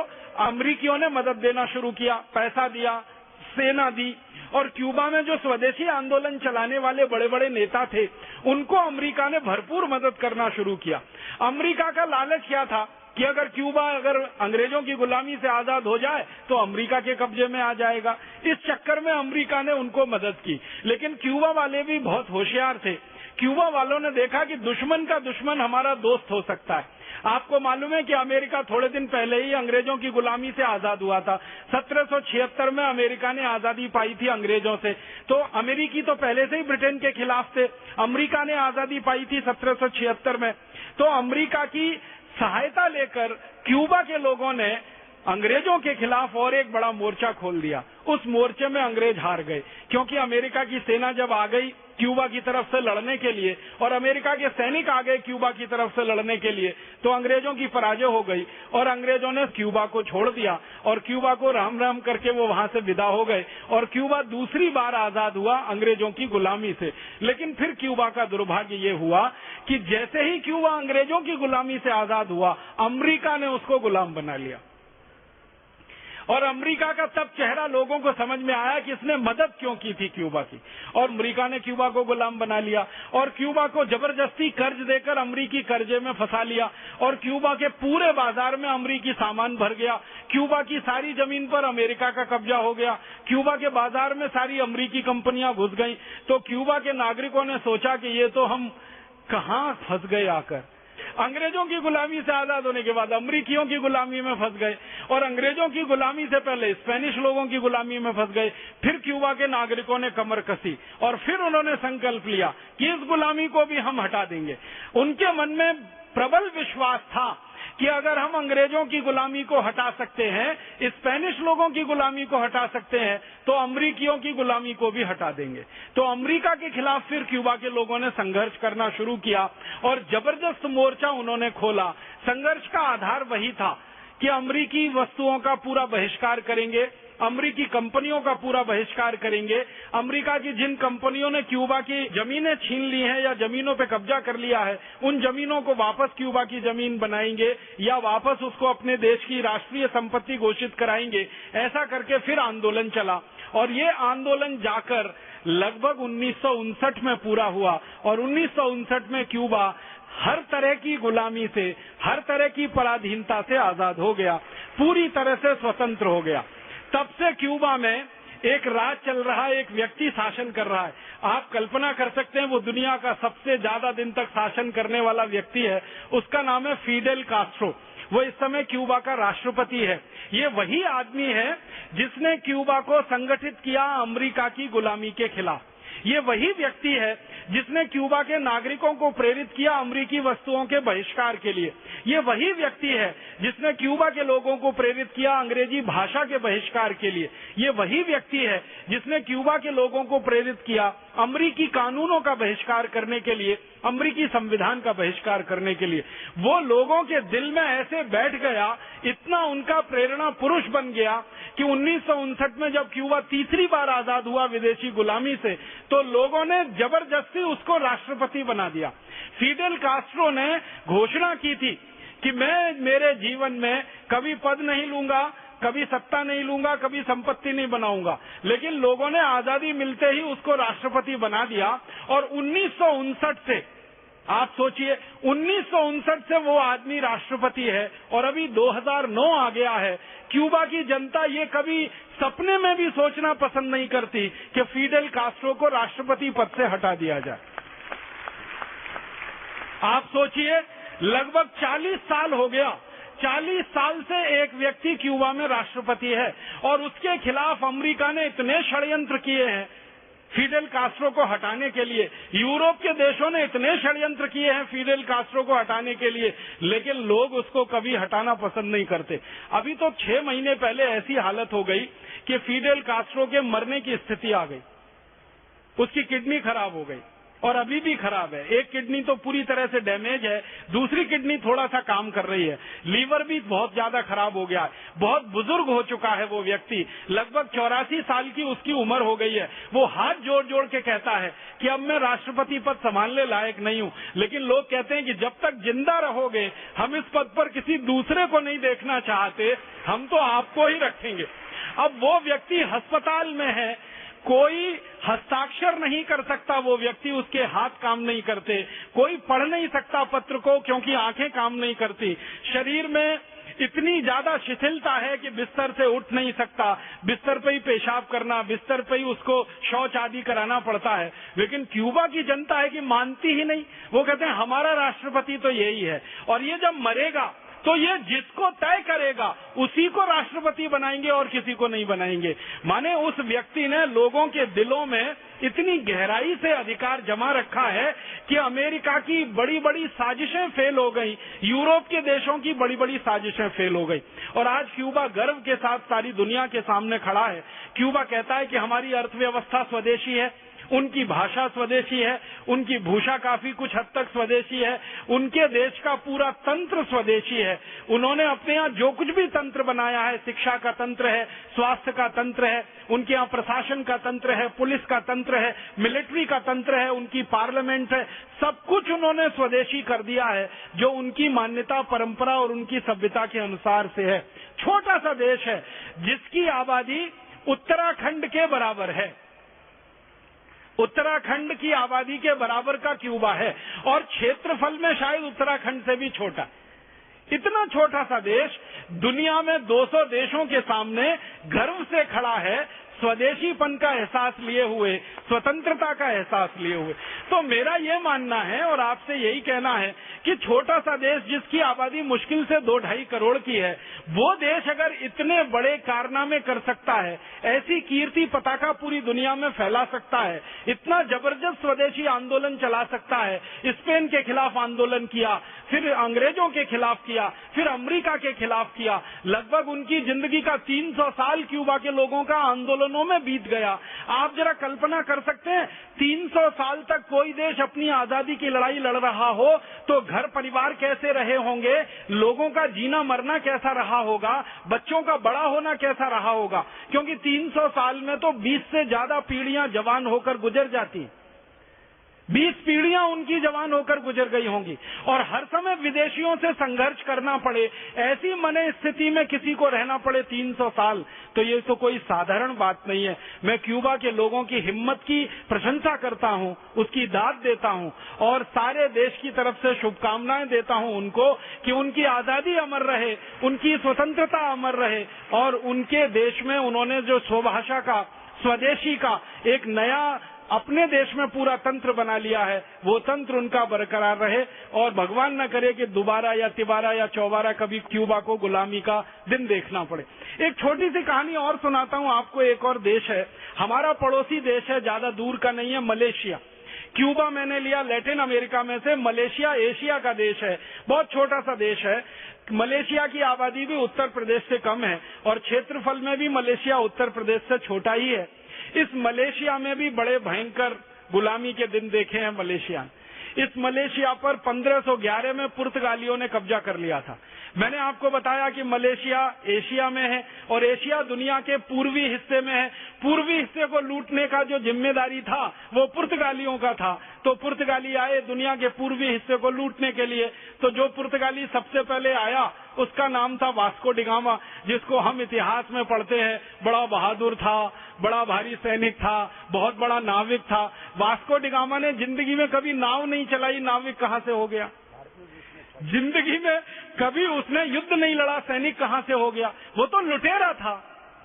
अमेरिकियों ने मदद देना शुरू किया, पैसा दिया, सेना दी, और क्यूबा में जो स्वदेशी आंदोलन चलाने वाले बड़े बड़े नेता थे उनको अमेरिका ने भरपूर मदद करना शुरू किया। अमेरिका का लालच क्या था कि अगर क्यूबा अगर अंग्रेजों की गुलामी से आजाद हो जाए तो अमेरिका के कब्जे में आ जाएगा। इस चक्कर में अमेरिका ने उनको मदद की, लेकिन क्यूबा वाले भी बहुत होशियार थे। क्यूबा वालों ने देखा कि दुश्मन का दुश्मन हमारा दोस्त हो सकता है। आपको मालूम है कि अमेरिका थोड़े दिन पहले ही अंग्रेजों की गुलामी से आजाद हुआ था। 1776 में अमेरिका ने आजादी पाई थी अंग्रेजों से। तो अमेरिकी तो पहले से ही ब्रिटेन के खिलाफ थे, अमेरिका ने आजादी पाई थी 1776 में। तो अमेरिका की सहायता लेकर क्यूबा के लोगों ने अंग्रेजों के खिलाफ और एक बड़ा मोर्चा खोल दिया। उस मोर्चे में अंग्रेज हार गए, क्योंकि अमेरिका की सेना जब आ गई क्यूबा की तरफ से लड़ने के लिए और अमेरिका के सैनिक आ गए क्यूबा की तरफ से लड़ने के लिए, तो अंग्रेजों की पराजय हो गई और अंग्रेजों ने क्यूबा को छोड़ दिया और क्यूबा को राम राम करके वो वहां से विदा हो गए और क्यूबा दूसरी बार आजाद हुआ अंग्रेजों की गुलामी से। लेकिन फिर क्यूबा का दुर्भाग्य ये हुआ कि जैसे ही क्यूबा अंग्रेजों की गुलामी से आजाद हुआ, अमेरिका ने उसको गुलाम बना लिया। और अमेरिका का तब चेहरा लोगों को समझ में आया कि इसने मदद क्यों की थी क्यूबा की, और अमेरिका ने क्यूबा को गुलाम बना लिया और क्यूबा को जबरदस्ती कर्ज देकर अमेरिकी कर्जे में फंसा लिया और क्यूबा के पूरे बाजार में अमेरिकी सामान भर गया। क्यूबा की सारी जमीन पर अमेरिका का कब्जा हो गया, क्यूबा के बाजार में सारी अमेरिकी कंपनियां घुस गईं। तो क्यूबा के नागरिकों ने सोचा कि ये तो हम कहां फंस गए आकर। अंग्रेजों की गुलामी से आजाद होने के बाद अमरीकियों की गुलामी में फंस गए और अंग्रेजों की गुलामी से पहले स्पेनिश लोगों की गुलामी में फंस गए। फिर क्यूबा के नागरिकों ने कमर कसी और फिर उन्होंने संकल्प लिया कि इस गुलामी को भी हम हटा देंगे। उनके मन में प्रबल विश्वास था कि अगर हम अंग्रेजों की गुलामी को हटा सकते हैं, स्पेनिश लोगों की गुलामी को हटा सकते हैं, तो अमरीकियों की गुलामी को भी हटा देंगे। तो अमेरिका के खिलाफ फिर क्यूबा के लोगों ने संघर्ष करना शुरू किया और जबरदस्त मोर्चा उन्होंने खोला। संघर्ष का आधार वही था कि अमरीकी वस्तुओं का पूरा बहिष्कार करेंगे, अमरीकी कंपनियों का पूरा बहिष्कार करेंगे। अमेरिका की जिन कंपनियों ने क्यूबा की जमीनें छीन ली हैं या जमीनों पे कब्जा कर लिया है, उन जमीनों को वापस क्यूबा की जमीन बनाएंगे या वापस उसको अपने देश की राष्ट्रीय संपत्ति घोषित कराएंगे। ऐसा करके फिर आंदोलन चला और ये आंदोलन जाकर लगभग 1959 में पूरा हुआ और 1959 में क्यूबा हर तरह की गुलामी से, हर तरह की पराधीनता से आजाद हो गया, पूरी तरह से स्वतंत्र हो गया। तब से क्यूबा में एक राज चल रहा है, एक व्यक्ति शासन कर रहा है। आप कल्पना कर सकते हैं वो दुनिया का सबसे ज्यादा दिन तक शासन करने वाला व्यक्ति है, उसका नाम है फिडेल कास्ट्रो। वो इस समय क्यूबा का राष्ट्रपति है। ये वही आदमी है जिसने क्यूबा को संगठित किया अमेरिका की गुलामी के खिलाफ। ये वही व्यक्ति है जिसने क्यूबा के नागरिकों को प्रेरित किया अमेरिकी वस्तुओं के बहिष्कार के लिए। ये वही व्यक्ति है जिसने क्यूबा के लोगों को प्रेरित किया अंग्रेजी भाषा के बहिष्कार के लिए। ये वही व्यक्ति है जिसने क्यूबा के लोगों को प्रेरित किया अमेरिकी कानूनों का बहिष्कार करने के लिए, अमेरिकी संविधान का बहिष्कार करने के लिए। वो लोगों के दिल में ऐसे बैठ गया, इतना उनका प्रेरणा पुरुष बन गया कि 1959 में जब क्यूबा तीसरी बार आजाद हुआ विदेशी गुलामी से, तो लोगों ने जबरदस्ती उसको राष्ट्रपति बना दिया। फिडेल कास्ट्रो ने घोषणा की थी कि मैं मेरे जीवन में कभी पद नहीं लूंगा, कभी सत्ता नहीं लूंगा, कभी संपत्ति नहीं बनाऊंगा, लेकिन लोगों ने आजादी मिलते ही उसको राष्ट्रपति बना दिया। और 1959 से, आप सोचिए, 1959 से वो आदमी राष्ट्रपति है और अभी 2009 आ गया है। क्यूबा की जनता ये कभी सपने में भी सोचना पसंद नहीं करती कि फिडेल कास्ट्रो को राष्ट्रपति पद से हटा दिया जाए। आप सोचिए, लगभग 40 साल हो गया, 40 साल से एक व्यक्ति क्यूबा में राष्ट्रपति है और उसके खिलाफ अमेरिका ने इतने षड्यंत्र किए हैं फिडेल कास्ट्रो को हटाने के लिए। यूरोप के देशों ने इतने षड्यंत्र किए हैं फिडेल कास्ट्रो को हटाने के लिए, लेकिन लोग उसको कभी हटाना पसंद नहीं करते। अभी तो 6 महीने पहले ऐसी हालत हो गई कि फिडेल कास्ट्रो के मरने की स्थिति आ गई, उसकी किडनी खराब हो गई और अभी भी खराब है। एक किडनी तो पूरी तरह से डैमेज है, दूसरी किडनी थोड़ा सा काम कर रही है, लीवर भी बहुत ज्यादा खराब हो गया है, बहुत बुजुर्ग हो चुका है वो व्यक्ति, लगभग 84 साल की उसकी उम्र हो गई है। वो हाथ जोड़ जोड़ के कहता है कि अब मैं राष्ट्रपति पद संभालने लायक नहीं हूं, लेकिन लोग कहते हैं कि जब तक जिंदा रहोगे हम इस पद पर किसी दूसरे को नहीं देखना चाहते, हम तो आपको ही रखेंगे। अब वो व्यक्ति अस्पताल में है, कोई हस्ताक्षर नहीं कर सकता, वो व्यक्ति, उसके हाथ काम नहीं करते, कोई पढ़ नहीं सकता पत्र को क्योंकि आंखें काम नहीं करती, शरीर में इतनी ज्यादा शिथिलता है कि बिस्तर से उठ नहीं सकता, बिस्तर पे ही पेशाब करना, बिस्तर पे ही उसको शौच आदि कराना पड़ता है। लेकिन क्यूबा की जनता है कि मानती ही नहीं, वो कहते हैं हमारा राष्ट्रपति तो यही है और ये जब मरेगा तो ये जिसको तय करेगा उसी को राष्ट्रपति बनाएंगे और किसी को नहीं बनाएंगे। माने उस व्यक्ति ने लोगों के दिलों में इतनी गहराई से अधिकार जमा रखा है कि अमेरिका की बड़ी बड़ी साजिशें फेल हो गई, यूरोप के देशों की बड़ी बड़ी साजिशें फेल हो गई और आज क्यूबा गर्व के साथ सारी दुनिया के सामने खड़ा है। क्यूबा कहता है कि हमारी अर्थव्यवस्था स्वदेशी है, उनकी भाषा स्वदेशी है, उनकी भूषा काफी कुछ हद तक स्वदेशी है, उनके देश का पूरा तंत्र स्वदेशी है। उन्होंने अपने यहाँ जो कुछ भी तंत्र बनाया है, शिक्षा का तंत्र है, स्वास्थ्य का तंत्र है, उनके यहाँ प्रशासन का तंत्र है, पुलिस का तंत्र है, मिलिट्री का तंत्र है, उनकी पार्लियामेंट है, सब कुछ उन्होंने स्वदेशी कर दिया है जो उनकी मान्यता, परंपरा और उनकी सभ्यता के अनुसार से है। छोटा सा देश है जिसकी आबादी उत्तराखंड के बराबर है। उत्तराखंड की आबादी के बराबर का क्यूबा है और क्षेत्रफल में शायद उत्तराखंड से भी छोटा। इतना छोटा सा देश दुनिया में 200 देशों के सामने गर्व से खड़ा है, स्वदेशीपन का एहसास लिए हुए, स्वतंत्रता का एहसास लिए हुए। तो मेरा ये मानना है और आपसे यही कहना है कि छोटा सा देश जिसकी आबादी मुश्किल से 2-2.5 करोड़ की है, वो देश अगर इतने बड़े कारनामे कर सकता है, ऐसी कीर्ति पताका पूरी दुनिया में फैला सकता है, इतना जबरदस्त स्वदेशी आंदोलन चला सकता है, स्पेन के खिलाफ आंदोलन किया, फिर अंग्रेजों के खिलाफ किया, फिर अमेरिका के खिलाफ किया, लगभग उनकी जिंदगी का 300 साल क्यूबा के लोगों का आंदोलनों में बीत गया। आप जरा कल्पना कर सकते हैं 300 साल तक कोई देश अपनी आजादी की लड़ाई लड़ रहा हो तो घर परिवार कैसे रहे होंगे, लोगों का जीना मरना कैसा रहा होगा, बच्चों का बड़ा होना कैसा रहा होगा, क्योंकि 300 साल में तो 20 से ज्यादा पीढ़ियां जवान होकर गुजर जाती, 20 पीढ़ियां उनकी जवान होकर गुजर गई होंगी और हर समय विदेशियों से संघर्ष करना पड़े, ऐसी मने स्थिति में किसी को रहना पड़े 300 साल, तो ये तो कोई साधारण बात नहीं है। मैं क्यूबा के लोगों की हिम्मत की प्रशंसा करता हूं, उसकी दाद देता हूं और सारे देश की तरफ से शुभकामनाएं देता हूं उनको कि उनकी आजादी अमर रहे, उनकी स्वतंत्रता अमर रहे और उनके देश में उन्होंने जो स्वभाषा का, स्वदेशी का एक नया अपने देश में पूरा तंत्र बना लिया है, वो तंत्र उनका बरकरार रहे और भगवान न करे कि दोबारा या तिबारा या चौबारा कभी क्यूबा को गुलामी का दिन देखना पड़े। एक छोटी सी कहानी और सुनाता हूं आपको। एक और देश है, हमारा पड़ोसी देश है, ज्यादा दूर का नहीं है, मलेशिया। क्यूबा मैंने लिया लैटिन अमेरिका में से, मलेशिया एशिया का देश है, बहुत छोटा सा देश है। मलेशिया की आबादी भी उत्तर प्रदेश से कम है और क्षेत्रफल में भी मलेशिया उत्तर प्रदेश से छोटा ही है। इस मलेशिया में भी बड़े भयंकर गुलामी के दिन देखे हैं मलेशिया। इस मलेशिया पर 1511 में पुर्तगालियों ने कब्जा कर लिया था। मैंने आपको बताया कि मलेशिया एशिया में है और एशिया दुनिया के पूर्वी हिस्से में है। पूर्वी हिस्से को लूटने का जो जिम्मेदारी था वो पुर्तगालियों का था। तो पुर्तगाली आए दुनिया के पूर्वी हिस्से को लूटने के लिए। तो जो पुर्तगाली सबसे पहले आया उसका नाम था वास्को डिगामा, जिसको हम इतिहास में पढ़ते हैं। बड़ा बहादुर था, बड़ा भारी सैनिक था, बहुत बड़ा नाविक था। वास्को डिगामा ने जिंदगी में कभी नाव नहीं चलाई, नाविक कहां से हो गया? जिंदगी में कभी उसने युद्ध नहीं लड़ा, सैनिक कहां से हो गया? वो तो लुटेरा था,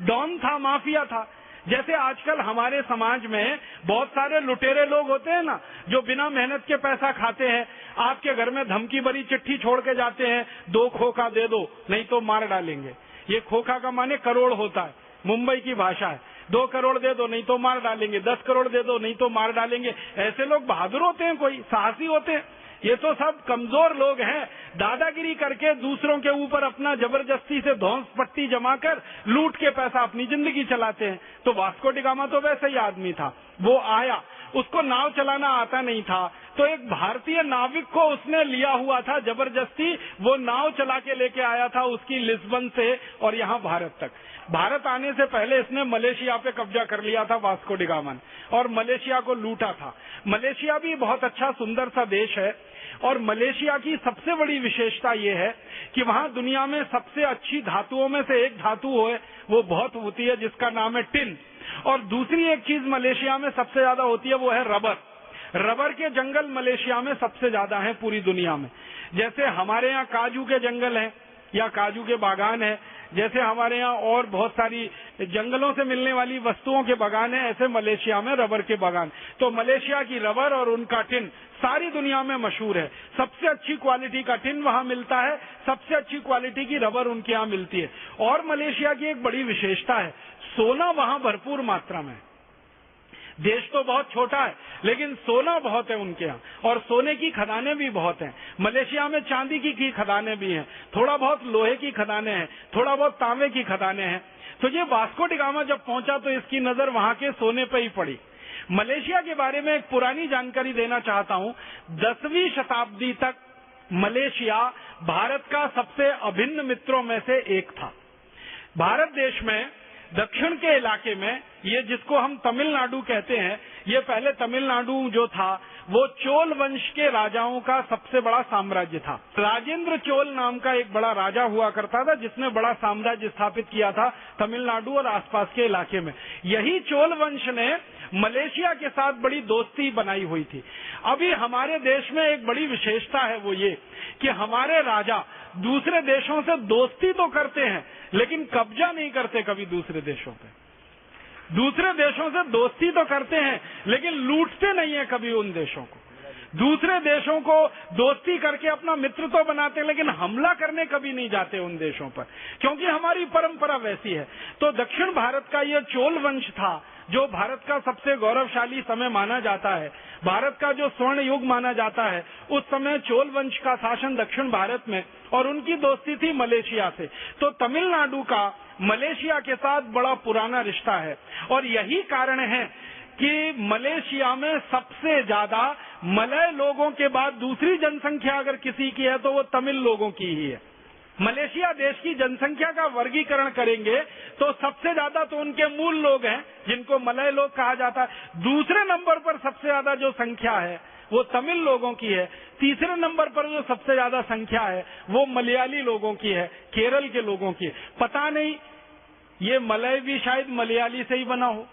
डॉन था, माफिया था। जैसे आजकल हमारे समाज में बहुत सारे लुटेरे लोग होते हैं ना, जो बिना मेहनत के पैसा खाते हैं। आपके घर में धमकी भरी चिट्ठी छोड़ के जाते हैं, 2 खोखा दे दो नहीं तो मार डालेंगे। ये खोखा का माने करोड़ होता है, मुंबई की भाषा है। 2 करोड़ दे दो नहीं तो मार डालेंगे, 10 करोड़ दे दो नहीं तो मार डालेंगे। ऐसे लोग बहादुर होते हैं, कोई साहसी होते हैं? ये तो सब कमजोर लोग हैं, दादागिरी करके दूसरों के ऊपर अपना जबरदस्ती से धौंस पट्टी जमाकर लूट के पैसा अपनी जिंदगी चलाते हैं। तो वास्को डिगामा तो वैसे ही आदमी था। वो आया, उसको नाव चलाना आता नहीं था, तो एक भारतीय नाविक को उसने लिया हुआ था जबरदस्ती। वो नाव चला के लेके आया था उसकी लिस्बन से और यहाँ भारत तक। भारत आने से पहले इसने मलेशिया पे कब्जा कर लिया था वास्को डिगामा ने और मलेशिया को लूटा था। मलेशिया भी बहुत अच्छा सुंदर सा देश है और मलेशिया की सबसे बड़ी विशेषता ये है कि वहाँ दुनिया में सबसे अच्छी धातुओं में से एक धातु है, वो बहुत होती है, जिसका नाम है टिन। और दूसरी एक चीज मलेशिया में सबसे ज्यादा होती है, वो है रबर। रबर के जंगल मलेशिया में सबसे ज्यादा हैं पूरी दुनिया में। जैसे हमारे यहाँ काजू के जंगल हैं या काजू के बागान है, जैसे हमारे यहाँ और बहुत सारी जंगलों से मिलने वाली वस्तुओं के बागान है, ऐसे मलेशिया में रबर के बागान। तो मलेशिया की रबर और उनका टिन सारी दुनिया में मशहूर है। सबसे अच्छी क्वालिटी का टिन वहाँ मिलता है, सबसे अच्छी क्वालिटी की रबर उनके यहाँ मिलती है। और मलेशिया की एक बड़ी विशेषता है, सोना वहाँ भरपूर मात्रा में। देश तो बहुत छोटा है लेकिन सोना बहुत है उनके यहाँ, और सोने की खदानें भी बहुत हैं। मलेशिया में चांदी की खदानें भी हैं, थोड़ा बहुत लोहे की खदानें हैं, थोड़ा बहुत तांबे की खदानें हैं। तो ये वास्को डिगामा जब पहुंचा तो इसकी नजर वहां के सोने पे ही पड़ी। मलेशिया के बारे में एक पुरानी जानकारी देना चाहता हूं। 10वीं शताब्दी तक मलेशिया भारत का सबसे अभिन्न मित्रों में से एक था। भारत देश में दक्षिण के इलाके में, ये जिसको हम तमिलनाडु कहते हैं, ये पहले तमिलनाडु जो था वो चोल वंश के राजाओं का सबसे बड़ा साम्राज्य था। राजेंद्र चोल नाम का एक बड़ा राजा हुआ करता था जिसने बड़ा साम्राज्य स्थापित किया था तमिलनाडु और आसपास के इलाके में। यही चोल वंश ने मलेशिया के साथ बड़ी दोस्ती बनाई हुई थी। अभी हमारे देश में एक बड़ी विशेषता है, वो ये कि हमारे राजा दूसरे देशों से दोस्ती तो करते हैं लेकिन कब्जा नहीं करते कभी दूसरे देशों पे। दूसरे देशों से दोस्ती तो करते हैं लेकिन लूटते नहीं है कभी उन देशों को। दूसरे देशों को दोस्ती करके अपना मित्र तो बनाते हैं लेकिन हमला करने कभी नहीं जाते उन देशों पर, क्योंकि हमारी परंपरा वैसी है। तो दक्षिण भारत का ये चोल वंश था जो भारत का सबसे गौरवशाली समय माना जाता है, भारत का जो स्वर्ण युग माना जाता है। उस समय चोल वंश का शासन दक्षिण भारत में, और उनकी दोस्ती थी मलेशिया से। तो तमिलनाडु का मलेशिया के साथ बड़ा पुराना रिश्ता है, और यही कारण है कि मलेशिया में सबसे ज्यादा मलय लोगों के बाद दूसरी जनसंख्या अगर किसी की है तो वो तमिल लोगों की ही है। मलेशिया देश की जनसंख्या का वर्गीकरण करेंगे तो सबसे ज्यादा तो उनके मूल लोग हैं जिनको मलय लोग कहा जाता है। दूसरे नंबर पर सबसे ज्यादा जो संख्या है वो तमिल लोगों की है। तीसरे नंबर पर जो सबसे ज्यादा संख्या है वो मलयाली लोगों की है, केरल के लोगों की है। पता नहीं ये मलय भी शायद मलयाली से ही बना हो,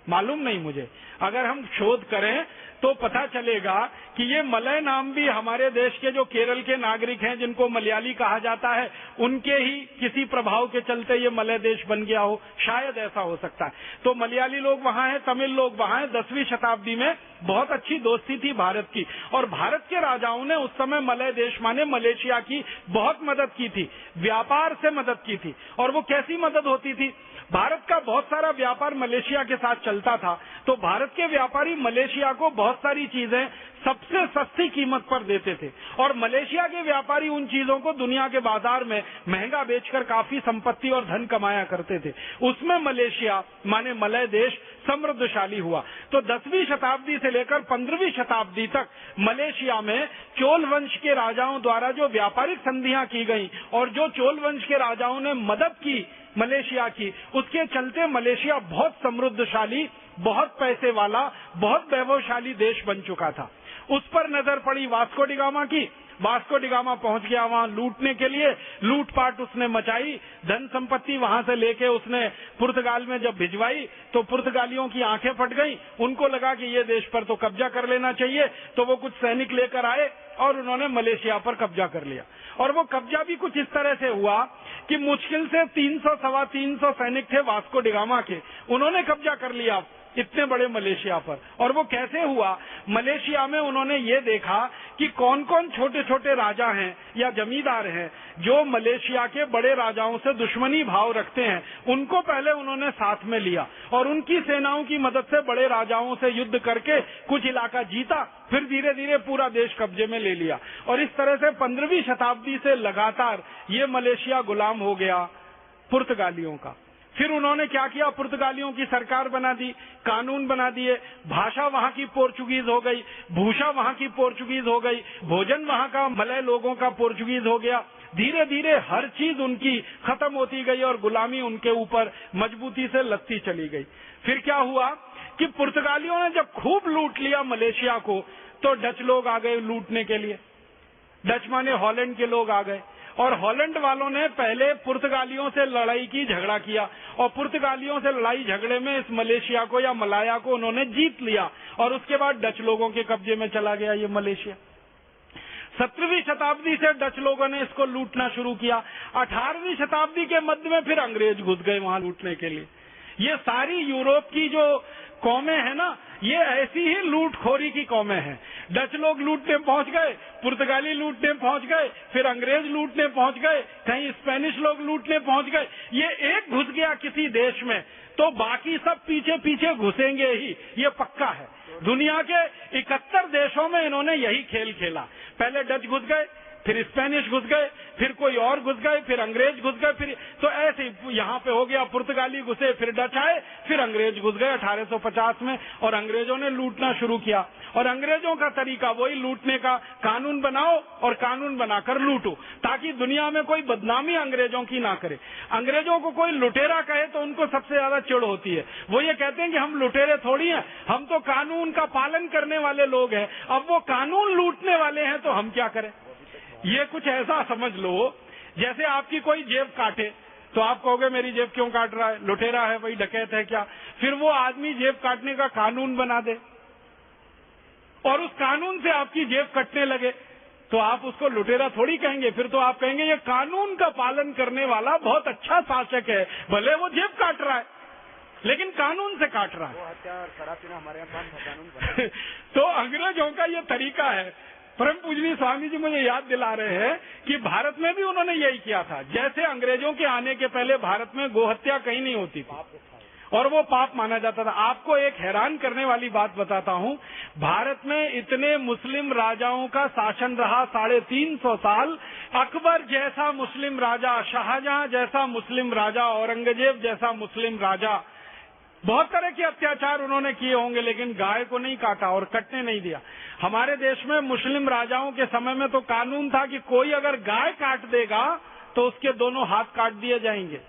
मालूम नहीं मुझे। अगर हम शोध करें तो पता चलेगा कि ये मलय नाम भी हमारे देश के जो केरल के नागरिक हैं जिनको मलयाली कहा जाता है उनके ही किसी प्रभाव के चलते ये मलय देश बन गया हो, शायद ऐसा हो सकता है। तो मलयाली लोग वहां हैं, तमिल लोग वहां हैं। 10वीं शताब्दी में बहुत अच्छी दोस्ती थी भारत की, और भारत के राजाओं ने उस समय मलय देश माने मलेशिया की बहुत मदद की थी, व्यापार से मदद की थी। और वो कैसी मदद होती थी? भारत का बहुत सारा व्यापार मलेशिया के साथ चलता था, तो भारत के व्यापारी मलेशिया को बहुत सारी चीजें सबसे सस्ती कीमत पर देते थे, और मलेशिया के व्यापारी उन चीजों को दुनिया के बाजार में महंगा बेचकर काफी संपत्ति और धन कमाया करते थे। उसमें मलेशिया माने मलय देश समृद्धशाली हुआ। तो 10वीं शताब्दी से लेकर 15वीं शताब्दी तक मलेशिया में चोल वंश के राजाओं द्वारा जो व्यापारिक संधियां की गई और जो चोल वंश के राजाओं ने मदद की मलेशिया की, उसके चलते मलेशिया बहुत समृद्धशाली, बहुत पैसे वाला, बहुत वैभवशाली देश बन चुका था। उस पर नजर पड़ी वास्को डी गामा की। वास्को डी गामा पहुंच गया वहां लूटने के लिए, लूटपाट उसने मचाई, धन संपत्ति वहां से लेके उसने पुर्तगाल में जब भिजवाई तो पुर्तगालियों की आंखें फट गई। उनको लगा कि ये देश पर तो कब्जा कर लेना चाहिए, तो वो कुछ सैनिक लेकर आए और उन्होंने मलेशिया पर कब्जा कर लिया। और वो कब्जा भी कुछ इस तरह से हुआ कि मुश्किल से 300 सवा 300 सैनिक थे वास्को डी गामा के, उन्होंने कब्जा कर लिया इतने बड़े मलेशिया पर। और वो कैसे हुआ? मलेशिया में उन्होंने ये देखा कि कौन कौन छोटे छोटे राजा हैं या जमींदार हैं जो मलेशिया के बड़े राजाओं से दुश्मनी भाव रखते हैं। उनको पहले उन्होंने साथ में लिया और उनकी सेनाओं की मदद से बड़े राजाओं से युद्ध करके कुछ इलाका जीता, फिर धीरे धीरे पूरा देश कब्जे में ले लिया। और इस तरह से 15वीं शताब्दी से लगातार ये मलेशिया गुलाम हो गया पुर्तगालियों का। फिर उन्होंने क्या किया? पुर्तगालियों की सरकार बना दी, कानून बना दिए, भाषा वहां की पोर्चुगीज हो गई, भूषा वहां की पोर्चुगीज हो गई, भोजन वहां का मलय लोगों का पोर्चुगीज हो गया। धीरे धीरे हर चीज उनकी खत्म होती गई और गुलामी उनके ऊपर मजबूती से लगती चली गई। फिर क्या हुआ कि पुर्तगालियों ने जब खूब लूट लिया मलेशिया को, तो डच लोग आ गए लूटने के लिए। डच माने हॉलैंड के लोग आ गए, और हॉलैंड वालों ने पहले पुर्तगालियों से लड़ाई की, झगड़ा किया, और पुर्तगालियों से लड़ाई झगड़े में इस मलेशिया को या मलाया को उन्होंने जीत लिया, और उसके बाद डच लोगों के कब्जे में चला गया ये मलेशिया। 17वीं शताब्दी से डच लोगों ने इसको लूटना शुरू किया। 18वीं शताब्दी के मध्य में फिर अंग्रेज घुस गए वहां लूटने के लिए। ये सारी यूरोप की जो कौमें हैं ना, ये ऐसी ही लूटखोरी की कौमें हैं। डच लोग लूटने पहुंच गए, पुर्तगाली लूटने पहुंच गए, फिर अंग्रेज लूटने पहुंच गए, कहीं स्पेनिश लोग लूटने पहुंच गए। ये एक घुस गया किसी देश में तो बाकी सब पीछे पीछे घुसेंगे ही, ये पक्का है। दुनिया के 71 देशों में इन्होंने यही खेल खेला। पहले डच घुस गए, फिर स्पेनिश घुस गए, फिर कोई और घुस गए, फिर अंग्रेज घुस गए, फिर तो ऐसे यहाँ पे हो गया, पुर्तगाली घुसे, फिर डच आए, फिर अंग्रेज घुस गए 1850 में, और अंग्रेजों ने लूटना शुरू किया। और अंग्रेजों का तरीका वही लूटने का, कानून बनाओ और कानून बनाकर लूटो, ताकि दुनिया में कोई बदनामी अंग्रेजों की ना करे। अंग्रेजों को कोई लुटेरा कहे तो उनको सबसे ज्यादा चिढ़ होती है। वो ये कहते हैं कि हम लुटेरे थोड़ी हैं, हम तो कानून का पालन करने वाले लोग हैं। अब वो कानून लूटने वाले हैं तो हम क्या करें? ये कुछ ऐसा समझ लो जैसे आपकी कोई जेब काटे तो आप कहोगे मेरी जेब क्यों काट रहा है, लुटेरा है, वही डकैत है क्या? फिर वो आदमी जेब काटने का कानून बना दे और उस कानून से आपकी जेब कटने लगे तो आप उसको लुटेरा थोड़ी कहेंगे, फिर तो आप कहेंगे ये कानून का पालन करने वाला बहुत अच्छा शासक है, भले वो जेब काट रहा है लेकिन कानून से काट रहा है। शराब पीना हमारे यहाँ कानून तो अंग्रेजों का ये तरीका है। परम पूजनीय स्वामी जी मुझे याद दिला रहे हैं कि भारत में भी उन्होंने यही किया था। जैसे अंग्रेजों के आने के पहले भारत में गोहत्या कहीं नहीं होती थी और वो पाप माना जाता था। आपको एक हैरान करने वाली बात बताता हूँ, भारत में इतने मुस्लिम राजाओं का शासन रहा 350 साल। अकबर जैसा मुस्लिम राजा, शाहजहां जैसा मुस्लिम राजा, औरंगजेब जैसा मुस्लिम राजा, बहुत तरह के अत्याचार उन्होंने किए होंगे लेकिन गाय को नहीं काटा और कटने नहीं दिया। हमारे देश में मुस्लिम राजाओं के समय में तो कानून था कि कोई अगर गाय काट देगा तो उसके दोनों हाथ काट दिए जाएंगे।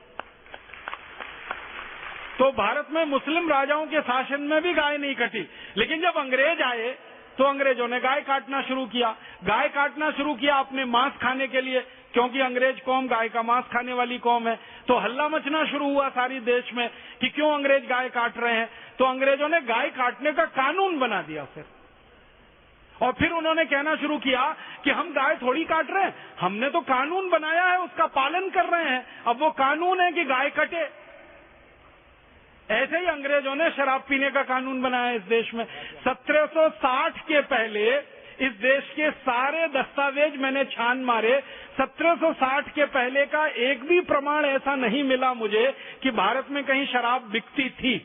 तो भारत में मुस्लिम राजाओं के शासन में भी गाय नहीं कटी, लेकिन जब अंग्रेज आए तो अंग्रेजों ने गाय काटना शुरू किया। गाय काटना शुरू किया अपने मांस खाने के लिए, क्योंकि अंग्रेज कौम गाय का मांस खाने वाली कौम है। तो हल्ला मचना शुरू हुआ सारी देश में कि क्यों अंग्रेज गाय काट रहे हैं। तो अंग्रेजों ने गाय काटने का कानून बना दिया फिर, और फिर उन्होंने कहना शुरू किया कि हम गाय थोड़ी काट रहे हैं, हमने तो कानून बनाया है, उसका पालन कर रहे हैं। अब वो कानून है कि गाय कटे। ऐसे ही अंग्रेजों ने शराब पीने का कानून बनाया इस देश में। 1760 के पहले इस देश के सारे दस्तावेज मैंने छान मारे, 1760 के पहले का एक भी प्रमाण ऐसा नहीं मिला मुझे कि भारत में कहीं शराब बिकती थी।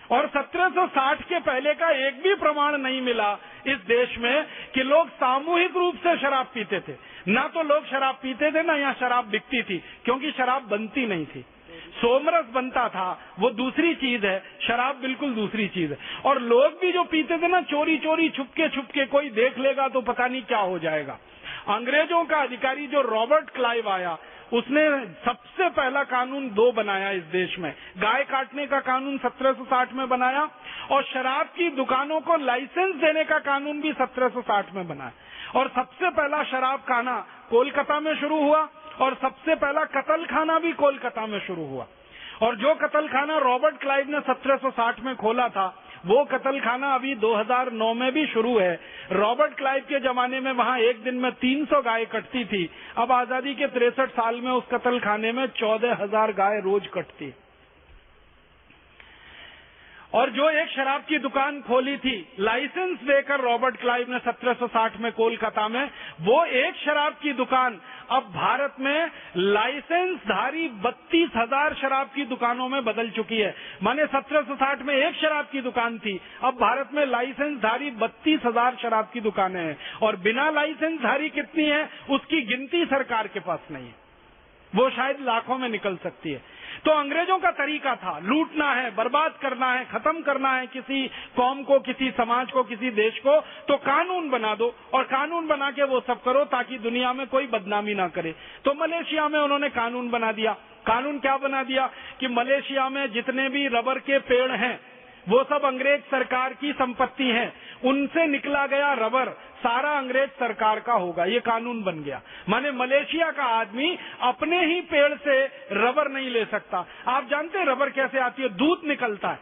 और 1760 के पहले का एक भी प्रमाण नहीं मिला इस देश में कि लोग सामूहिक रूप से शराब पीते थे। ना तो लोग शराब पीते थे, ना यहाँ शराब बिकती थी, क्योंकि शराब बनती नहीं थी। सोमरस बनता था, वो दूसरी चीज है, शराब बिल्कुल दूसरी चीज है। और लोग भी जो पीते थे ना, चोरी चोरी छुपके, कोई देख लेगा तो पता नहीं क्या हो जाएगा। अंग्रेजों का अधिकारी जो रॉबर्ट क्लाइव आया, उसने सबसे पहला कानून 2 बनाया इस देश में। गाय काटने का कानून 1760 में बनाया और शराब की दुकानों को लाइसेंस देने का कानून भी 1760 में बनाया। और सबसे पहला शराब खाना कोलकाता में शुरू हुआ और सबसे पहला कत्ल खाना भी कोलकाता में शुरू हुआ। और जो कत्ल खाना रॉबर्ट क्लाइव ने 1760 में खोला था, वो कत्ल खाना अभी 2009 में भी शुरू है। रॉबर्ट क्लाइव के जमाने में वहां एक दिन में 300 गाय कटती थी। अब आजादी के 63 साल में उस कत्ल खाने में 14,000 गाय रोज कटती। और जो एक शराब की दुकान खोली थी लाइसेंस देकर रॉबर्ट क्लाइव ने 1760 में कोलकाता में, वो एक शराब की दुकान अब भारत में लाइसेंसधारी 32,000 शराब की दुकानों में बदल चुकी है। माने 1760 में एक शराब की दुकान थी, अब भारत में लाइसेंसधारी 32,000 शराब की दुकानें हैं। और बिना लाइसेंसधारी कितनी है उसकी गिनती सरकार के पास नहीं है, वो शायद लाखों में निकल सकती है। तो अंग्रेजों का तरीका था लूटना है, बर्बाद करना है, खत्म करना है किसी कौम को, किसी समाज को, किसी देश को, तो कानून बना दो और कानून बना के वो सब करो ताकि दुनिया में कोई बदनामी ना करे। तो मलेशिया में उन्होंने कानून बना दिया। कानून क्या बना दिया कि मलेशिया में जितने भी रबर के पेड़ हैं वो सब अंग्रेज सरकार की संपत्ति है, उनसे निकला गया रबर सारा अंग्रेज सरकार का होगा, ये कानून बन गया। माने मलेशिया का आदमी अपने ही पेड़ से रबर नहीं ले सकता। आप जानते हैं रबर कैसे आती है? दूध निकलता है।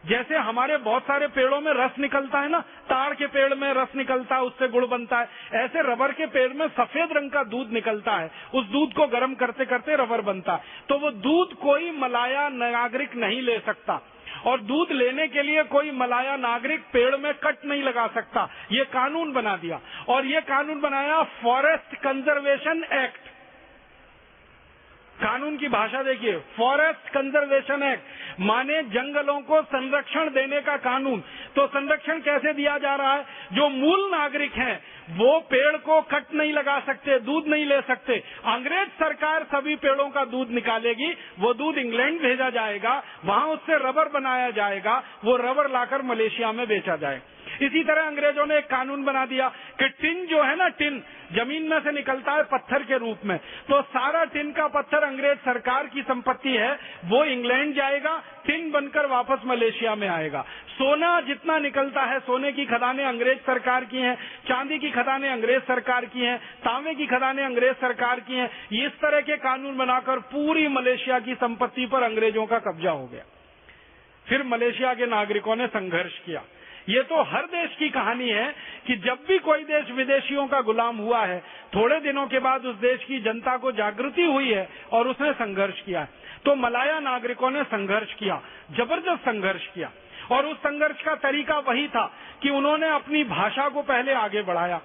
जैसे हमारे बहुत सारे पेड़ों में रस निकलता है ना, ताड़ के पेड़ में रस निकलता है, उससे गुड़ बनता है, ऐसे रबर के पेड़ में सफेद रंग का दूध निकलता है। उस दूध को गर्म करते करते रबर बनता है। तो वो दूध कोई मलाया नागरिक नहीं ले सकता, और दूध लेने के लिए कोई मलाया नागरिक पेड़ में कट नहीं लगा सकता। ये कानून बना दिया। और ये कानून बनाया फॉरेस्ट कंजर्वेशन एक्ट। कानून की भाषा देखिए, फॉरेस्ट कंजर्वेशन एक्ट माने जंगलों को संरक्षण देने का कानून। तो संरक्षण कैसे दिया जा रहा है? जो मूल नागरिक हैं वो पेड़ को कट नहीं लगा सकते, दूध नहीं ले सकते। अंग्रेज सरकार सभी पेड़ों का दूध निकालेगी, वो दूध इंग्लैंड भेजा जाएगा, वहां उससे रबर बनाया जाएगा, वो रबर लाकर मलेशिया में बेचा जाएगा। इसी तरह अंग्रेजों ने एक कानून बना दिया कि टिन जो है ना, टिन जमीन में से निकलता है पत्थर के रूप में, तो सारा टिन का पत्थर अंग्रेज सरकार की संपत्ति है, वो इंग्लैंड जाएगा, टिन बनकर वापस मलेशिया में आएगा। सोना जितना निकलता है, सोने की खदानें अंग्रेज सरकार की हैं, चांदी की खदानें अंग्रेज सरकार की हैं, तांबे की खदानें अंग्रेज सरकार की हैं। इस तरह के कानून बनाकर पूरी मलेशिया की संपत्ति पर अंग्रेजों का कब्जा हो गया। फिर मलेशिया के नागरिकों ने संघर्ष किया। ये तो हर देश की कहानी है कि जब भी कोई देश विदेशियों का गुलाम हुआ है, थोड़े दिनों के बाद उस देश की जनता को जागृति हुई है और उसने संघर्ष किया। तो मलाया नागरिकों ने संघर्ष किया, जबरदस्त संघर्ष किया, और उस संघर्ष का तरीका वही था कि उन्होंने अपनी भाषा को पहले आगे बढ़ाया।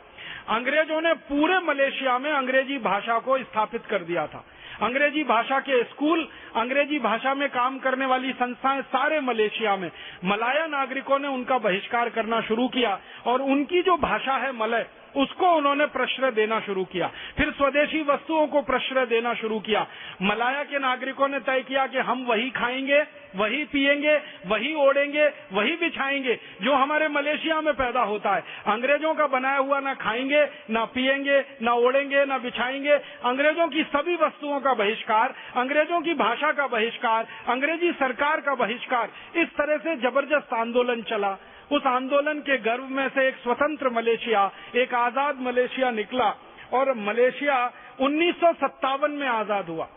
अंग्रेजों ने पूरे मलेशिया में अंग्रेजी भाषा को स्थापित कर दिया था। अंग्रेजी भाषा के स्कूल, अंग्रेजी भाषा में काम करने वाली संस्थाएं सारे मलेशिया में। मलाया नागरिकों ने उनका बहिष्कार करना शुरू किया और उनकी जो भाषा है मलय, उसको उन्होंने प्रश्रय देना शुरू किया। फिर स्वदेशी वस्तुओं को प्रश्रय देना शुरू किया। मलाया के नागरिकों ने तय किया कि हम वही खाएंगे, वही पिएंगे, वही ओढ़ेंगे, वही बिछाएंगे जो हमारे मलेशिया में पैदा होता है। अंग्रेजों का बनाया हुआ ना खाएंगे, ना पिएंगे, ना ओढ़ेंगे, ना बिछाएंगे। अंग्रेजों की सभी वस्तुओं का बहिष्कार, अंग्रेजों की भाषा का बहिष्कार, अंग्रेजी सरकार का बहिष्कार। इस तरह से जबरदस्त आंदोलन चला। उस आंदोलन के गर्भ में से एक स्वतंत्र मलेशिया, एक आजाद मलेशिया निकला और मलेशिया 1957 में आजाद हुआ।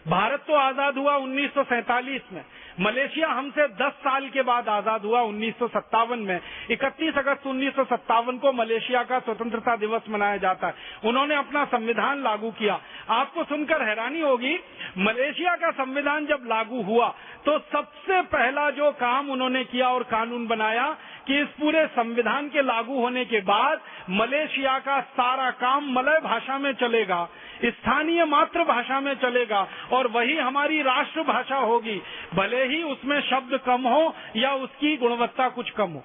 भारत तो आजाद हुआ 1947 में, मलेशिया हमसे 10 साल के बाद आजाद हुआ 1957 में। 31 अगस्त 1957 को मलेशिया का स्वतंत्रता दिवस मनाया जाता है। उन्होंने अपना संविधान लागू किया। आपको सुनकर हैरानी होगी, मलेशिया का संविधान जब लागू हुआ तो सबसे पहला जो काम उन्होंने किया और कानून बनाया कि इस पूरे संविधान के लागू होने के बाद मलेशिया का सारा काम मलय भाषा में चलेगा, स्थानीय मातृभाषा में चलेगा और वही हमारी राष्ट्रभाषा होगी, भले ही उसमें शब्द कम हो या उसकी गुणवत्ता कुछ कम हो।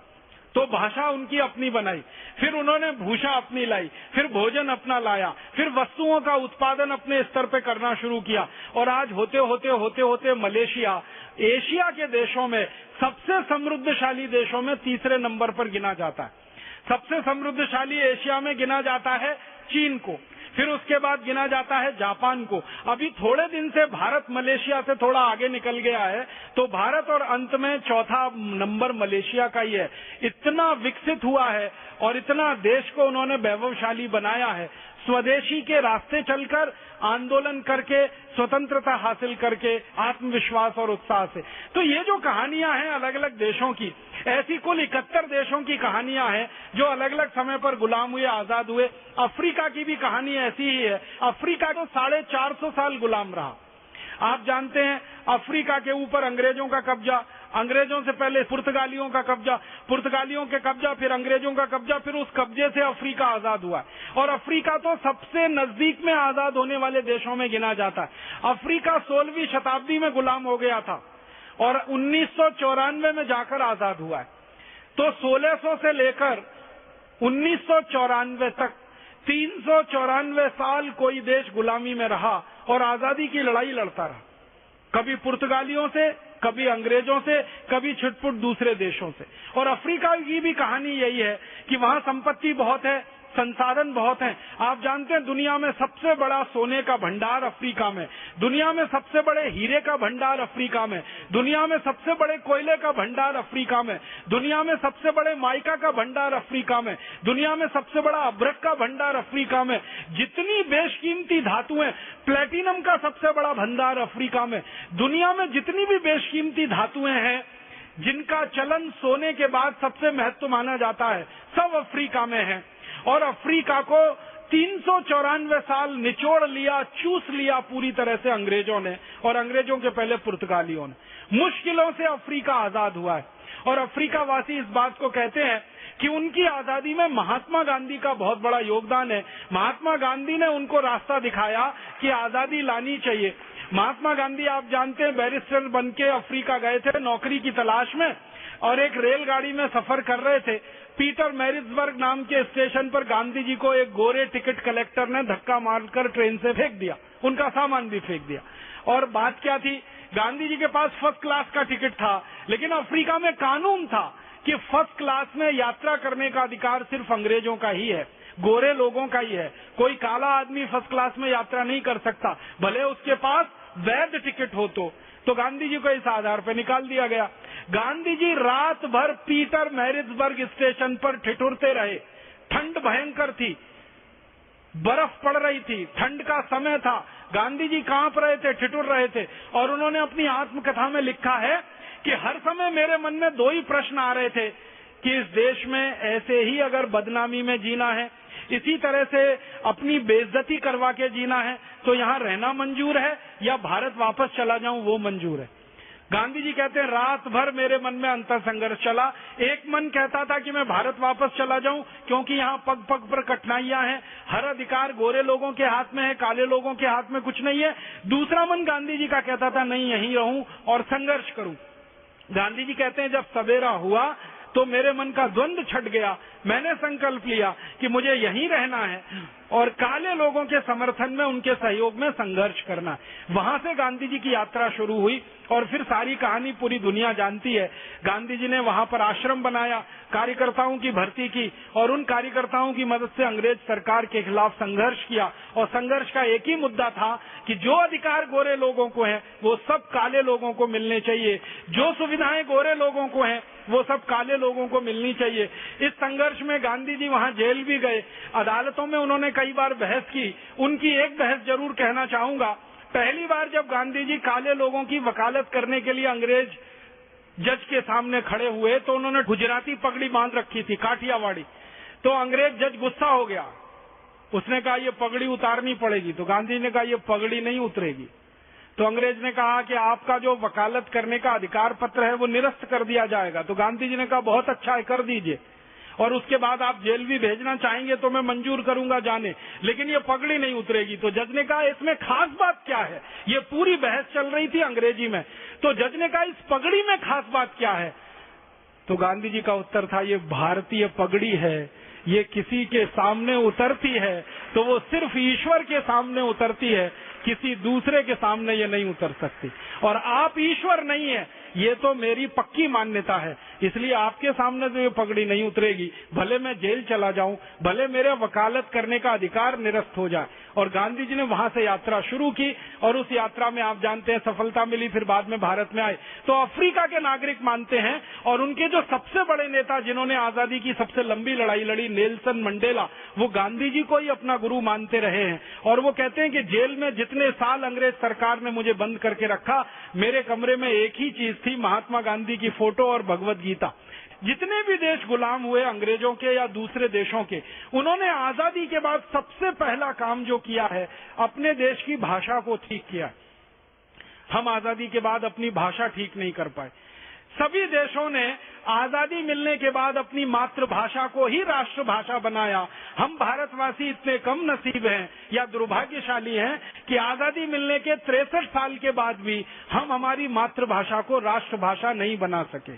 तो भाषा उनकी अपनी बनाई, फिर उन्होंने भूषा अपनी लाई, फिर भोजन अपना लाया, फिर वस्तुओं का उत्पादन अपने स्तर पे करना शुरू किया और आज होते होते मलेशिया एशिया के देशों में सबसे समृद्धशाली देशों में तीसरे नंबर पर गिना जाता है। सबसे समृद्धशाली एशिया में गिना जाता है चीन को, फिर उसके बाद गिना जाता है जापान को। अभी थोड़े दिन से भारत मलेशिया से थोड़ा आगे निकल गया है, तो भारत और अंत में चौथा नंबर मलेशिया का ही है। इतना विकसित हुआ है और इतना देश को उन्होंने वैभवशाली बनाया है, स्वदेशी के रास्ते चलकर, आंदोलन करके, स्वतंत्रता हासिल करके, आत्मविश्वास और उत्साह से। तो ये जो कहानियां हैं अलग अलग देशों की, ऐसी कुल 71 देशों की कहानियां हैं जो अलग अलग समय पर गुलाम हुए, आजाद हुए। अफ्रीका की भी कहानी ऐसी ही है। अफ्रीका तो 450 साल गुलाम रहा। आप जानते हैं अफ्रीका के ऊपर अंग्रेजों का कब्जा, अंग्रेजों से पहले पुर्तगालियों का कब्जा, पुर्तगालियों के कब्जा, फिर अंग्रेजों का कब्जा, फिर उस कब्जे से अफ्रीका आजाद हुआ। और अफ्रीका तो सबसे नजदीक में आजाद होने वाले देशों में गिना जाता है। अफ्रीका 16वीं शताब्दी में गुलाम हो गया था और 1994 में जाकर आजाद हुआ है। तो 1600 से लेकर 1994 तक 394 साल कोई देश गुलामी में रहा और आजादी की लड़ाई लड़ता रहा, कभी पुर्तगालियों से, कभी अंग्रेजों से, कभी छिटपुट दूसरे देशों से। और अफ्रीका की भी कहानी यही है कि वहां संपत्ति बहुत है, संसाधन बहुत हैं। आप जानते हैं दुनिया में सबसे बड़ा सोने का भंडार अफ्रीका में, दुनिया में सबसे बड़े हीरे का भंडार अफ्रीका में, दुनिया में सबसे बड़े कोयले का भंडार अफ्रीका में, दुनिया में सबसे बड़े माइका का भंडार अफ्रीका में, दुनिया में सबसे बड़ा अभ्रक का भंडार अफ्रीका में। जितनी बेशकीमती धातुएं, प्लेटिनम का सबसे बड़ा भंडार अफ्रीका में। दुनिया में जितनी भी बेशकीमती धातुएं हैं जिनका चलन सोने के बाद सबसे महत्व माना जाता है, सब अफ्रीका में है। और अफ्रीका को 394 साल निचोड़ लिया, चूस लिया पूरी तरह से अंग्रेजों ने, और अंग्रेजों के पहले पुर्तगालियों ने। मुश्किलों से अफ्रीका आजाद हुआ है और अफ्रीका वासी इस बात को कहते हैं कि उनकी आजादी में महात्मा गांधी का बहुत बड़ा योगदान है। महात्मा गांधी ने उनको रास्ता दिखाया कि आजादी लानी चाहिए। महात्मा गांधी आप जानते हैं बैरिस्टर बनके अफ्रीका गए थे नौकरी की तलाश में, और एक रेलगाड़ी में सफर कर रहे थे। पीटर मैरिट्सबर्ग नाम के स्टेशन पर गांधी जी को एक गोरे टिकट कलेक्टर ने धक्का मारकर ट्रेन से फेंक दिया, उनका सामान भी फेंक दिया। और बात क्या थी, गांधी जी के पास फर्स्ट क्लास का टिकट था, लेकिन अफ्रीका में कानून था कि फर्स्ट क्लास में यात्रा करने का अधिकार सिर्फ अंग्रेजों का ही है, गोरे लोगों का ही है। कोई काला आदमी फर्स्ट क्लास में यात्रा नहीं कर सकता, भले उसके पास वैध टिकट हो। तो गांधी जी को इस आधार पर निकाल दिया गया। गांधी जी रात भर पीटर मैरिट्सबर्ग स्टेशन पर ठिठुरते रहे। ठंड भयंकर थी, बर्फ पड़ रही थी, ठंड का समय था, गांधी जी कांप रहे थे, ठिठुर रहे थे। और उन्होंने अपनी आत्मकथा में लिखा है कि हर समय मेरे मन में दो ही प्रश्न आ रहे थे कि इस देश में ऐसे ही अगर बदनामी में जीना है, इसी तरह से अपनी बेइज्जती करवा के जीना है, तो यहाँ रहना मंजूर है या भारत वापस चला जाऊं वो मंजूर है। गांधी जी कहते हैं रात भर मेरे मन में अंतर संघर्ष चला। एक मन कहता था कि मैं भारत वापस चला जाऊं क्योंकि यहाँ पग पग पर कठिनाइयां हैं, हर अधिकार गोरे लोगों के हाथ में है, काले लोगों के हाथ में कुछ नहीं है। दूसरा मन गांधी जी का कहता था नहीं यहीं रहूं और संघर्ष करूं। गांधी जी कहते हैं जब सवेरा हुआ तो मेरे मन का द्वंद्व छट गया, मैंने संकल्प लिया कि मुझे यहीं रहना है और काले लोगों के समर्थन में उनके सहयोग में संघर्ष करना। वहां से गांधी जी की यात्रा शुरू हुई और फिर सारी कहानी पूरी दुनिया जानती है। गांधी जी ने वहां पर आश्रम बनाया, कार्यकर्ताओं की भर्ती की और उन कार्यकर्ताओं की मदद से अंग्रेज सरकार के खिलाफ संघर्ष किया। और संघर्ष का एक ही मुद्दा था कि जो अधिकार गोरे लोगों को है वो सब काले लोगों को मिलने चाहिए, जो सुविधाएं गोरे लोगों को हैं वो सब काले लोगों को मिलनी चाहिए। इस संघर्ष में गांधी जी वहां जेल भी गए, अदालतों में उन्होंने कई बार बहस की। उनकी एक बहस जरूर कहना चाहूंगा। पहली बार जब गांधी जी काले लोगों की वकालत करने के लिए अंग्रेज जज के सामने खड़े हुए तो उन्होंने गुजराती पगड़ी बांध रखी थी, काठियावाड़ी। तो अंग्रेज जज गुस्सा हो गया, उसने कहा ये पगड़ी उतारनी पड़ेगी। तो गांधी जी ने कहा ये पगड़ी नहीं उतरेगी। तो अंग्रेज ने कहा कि आपका जो वकालत करने का अधिकार पत्र है वो निरस्त कर दिया जाएगा। तो गांधी जी ने कहा बहुत अच्छा है, कर दीजिए, और उसके बाद आप जेल भी भेजना चाहेंगे तो मैं मंजूर करूंगा जाने, लेकिन ये पगड़ी नहीं उतरेगी। तो जज ने कहा इसमें खास बात क्या है, ये पूरी बहस चल रही थी अंग्रेजी में। तो जज ने कहा इस पगड़ी में खास बात क्या है। तो गांधी जी का उत्तर था ये भारतीय पगड़ी है, ये किसी के सामने उतरती है तो वो सिर्फ ईश्वर के सामने उतरती है, किसी दूसरे के सामने ये नहीं उतर सकती। और आप ईश्वर नहीं है, ये तो मेरी पक्की मान्यता है, इसलिए आपके सामने तो ये पगड़ी नहीं उतरेगी। भले मैं जेल चला जाऊं, भले मेरे वकालत करने का अधिकार निरस्त हो जाए। और गांधी जी ने वहां से यात्रा शुरू की और उस यात्रा में आप जानते हैं सफलता मिली, फिर बाद में भारत में आए। तो अफ्रीका के नागरिक मानते हैं और उनके जो सबसे बड़े नेता जिन्होंने आजादी की सबसे लंबी लड़ाई लड़ी, नेल्सन मंडेला, वो गांधी जी को ही अपना गुरु मानते रहे हैं। और वो कहते हैं कि जेल में जितने साल अंग्रेज सरकार ने मुझे बंद करके रखा, मेरे कमरे में एक ही चीज थी, महात्मा गांधी की फोटो और भगवत गीता। जितने भी देश गुलाम हुए अंग्रेजों के या दूसरे देशों के, उन्होंने आजादी के बाद सबसे पहला काम जो किया है अपने देश की भाषा को ठीक किया। हम आजादी के बाद अपनी भाषा ठीक नहीं कर पाए। सभी देशों ने आजादी मिलने के बाद अपनी मातृभाषा को ही राष्ट्रभाषा बनाया। हम भारतवासी इतने कम नसीब हैं या दुर्भाग्यशाली हैं कि आजादी मिलने के 63 साल के बाद भी हम हमारी मातृभाषा को राष्ट्रभाषा नहीं बना सके।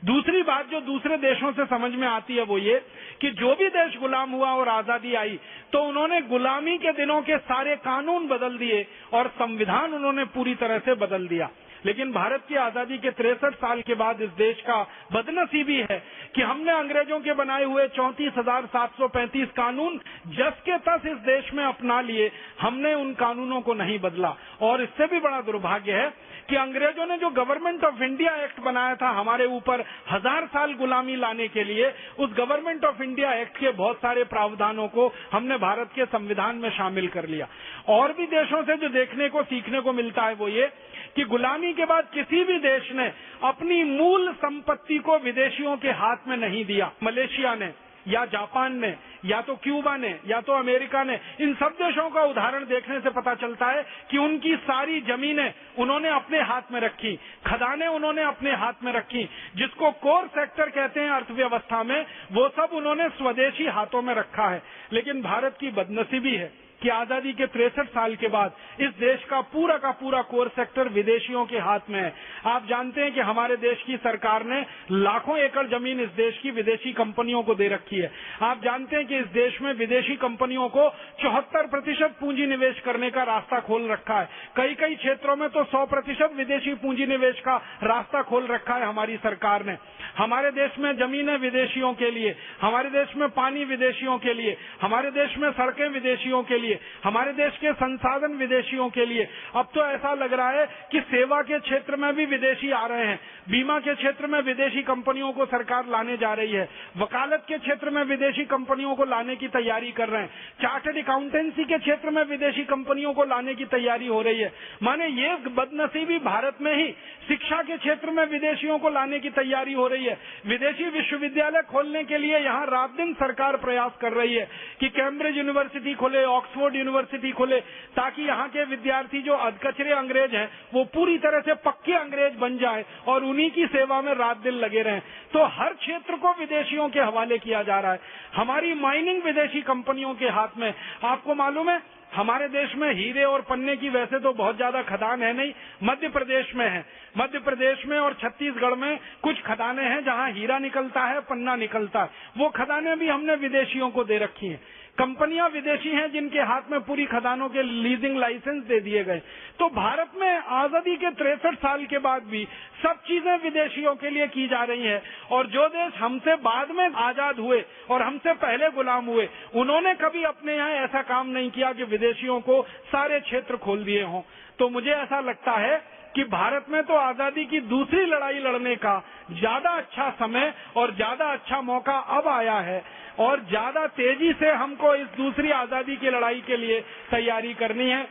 दूसरी बात जो दूसरे देशों से समझ में आती है वो ये कि जो भी देश गुलाम हुआ और आजादी आई तो उन्होंने गुलामी के दिनों के सारे कानून बदल दिए और संविधान उन्होंने पूरी तरह से बदल दिया। लेकिन भारत की आजादी के 63 साल के बाद इस देश का बदनसीबी है कि हमने अंग्रेजों के बनाए हुए 34,735 कानून जस के तस इस देश में अपना लिए, हमने उन कानूनों को नहीं बदला। और इससे भी बड़ा दुर्भाग्य है कि अंग्रेजों ने जो गवर्नमेंट ऑफ इंडिया एक्ट बनाया था हमारे ऊपर 1000 साल गुलामी लाने के लिए, उस गवर्नमेंट ऑफ इंडिया एक्ट के बहुत सारे प्रावधानों को हमने भारत के संविधान में शामिल कर लिया। और भी देशों से जो देखने को सीखने को मिलता है वो ये कि गुलामी के बाद किसी भी देश ने अपनी मूल संपत्ति को विदेशियों के हाथ में नहीं दिया। मलेशिया ने या जापान ने या तो क्यूबा ने, या तो अमेरिका ने, इन सब देशों का उदाहरण देखने से पता चलता है कि उनकी सारी जमीनें उन्होंने अपने हाथ में रखी, खदानें उन्होंने अपने हाथ में रखी, जिसको कोर सेक्टर कहते हैं अर्थव्यवस्था में, वो सब उन्होंने स्वदेशी हाथों में रखा है। लेकिन भारत की बदनसीबी है कि आजादी के 63 साल के बाद इस देश का पूरा कोर सेक्टर विदेशियों के हाथ में है। आप जानते हैं कि हमारे देश की सरकार ने लाखों एकड़ जमीन इस देश की विदेशी कंपनियों को दे रखी है। आप जानते हैं कि इस देश में विदेशी कंपनियों को 74% पूंजी निवेश करने का रास्ता खोल रखा है। कई क्षेत्रों में तो 100% विदेशी पूंजी निवेश का रास्ता खोल रखा है हमारी सरकार ने। हमारे देश में जमीनें विदेशियों के लिए, हमारे देश में पानी विदेशियों के लिए, हमारे देश में सड़कें विदेशियों के लिए, हमारे देश के संसाधन विदेशियों के लिए। अब तो ऐसा लग रहा है कि सेवा के क्षेत्र में भी विदेशी आ रहे हैं, बीमा के क्षेत्र में विदेशी कंपनियों को सरकार लाने जा रही है, वकालत के क्षेत्र में विदेशी कंपनियों को लाने की तैयारी कर रहे हैं, चार्टर्ड अकाउंटेंसी के क्षेत्र में विदेशी कंपनियों को लाने की तैयारी हो रही है। माने ये बदनसीबी भारत में ही शिक्षा के क्षेत्र में विदेशियों को लाने की तैयारी हो रही है। विदेशी विश्वविद्यालय खोलने के लिए यहाँ रात दिन सरकार प्रयास कर रही है कि कैम्ब्रिज यूनिवर्सिटी खोले, ऑक्सफोर्ड यूनिवर्सिटी खोले, ताकि यहाँ के विद्यार्थी जो अधकचरे अंग्रेज हैं वो पूरी तरह से पक्के अंग्रेज बन जाए और उन्हीं की सेवा में रात दिन लगे रहें। तो हर क्षेत्र को विदेशियों के हवाले किया जा रहा है। हमारी माइनिंग विदेशी कंपनियों के हाथ में। आपको मालूम है हमारे देश में हीरे और पन्ने की वैसे तो बहुत ज्यादा खदान है नहीं, मध्य प्रदेश में है। मध्य प्रदेश में और छत्तीसगढ़ में कुछ खदानें हैं जहां हीरा निकलता है, पन्ना निकलता है। वो खदानें भी हमने विदेशियों को दे रखी हैं। कंपनियां विदेशी हैं जिनके हाथ में पूरी खदानों के लीजिंग लाइसेंस दे दिए गए। तो भारत में आजादी के 63 साल के बाद भी सब चीजें विदेशियों के लिए की जा रही हैं। और जो देश हमसे बाद में आजाद हुए और हमसे पहले गुलाम हुए, उन्होंने कभी अपने यहाँ ऐसा काम नहीं किया कि विदेशियों को सारे क्षेत्र खोल दिए हों। तो मुझे ऐसा लगता है कि भारत में तो आजादी की दूसरी लड़ाई लड़ने का ज्यादा अच्छा समय और ज्यादा अच्छा मौका अब आया है, और ज्यादा तेजी से हमको इस दूसरी आजादी की लड़ाई के लिए तैयारी करनी है।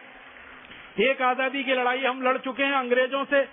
एक आजादी की लड़ाई हम लड़ चुके हैं अंग्रेजों से,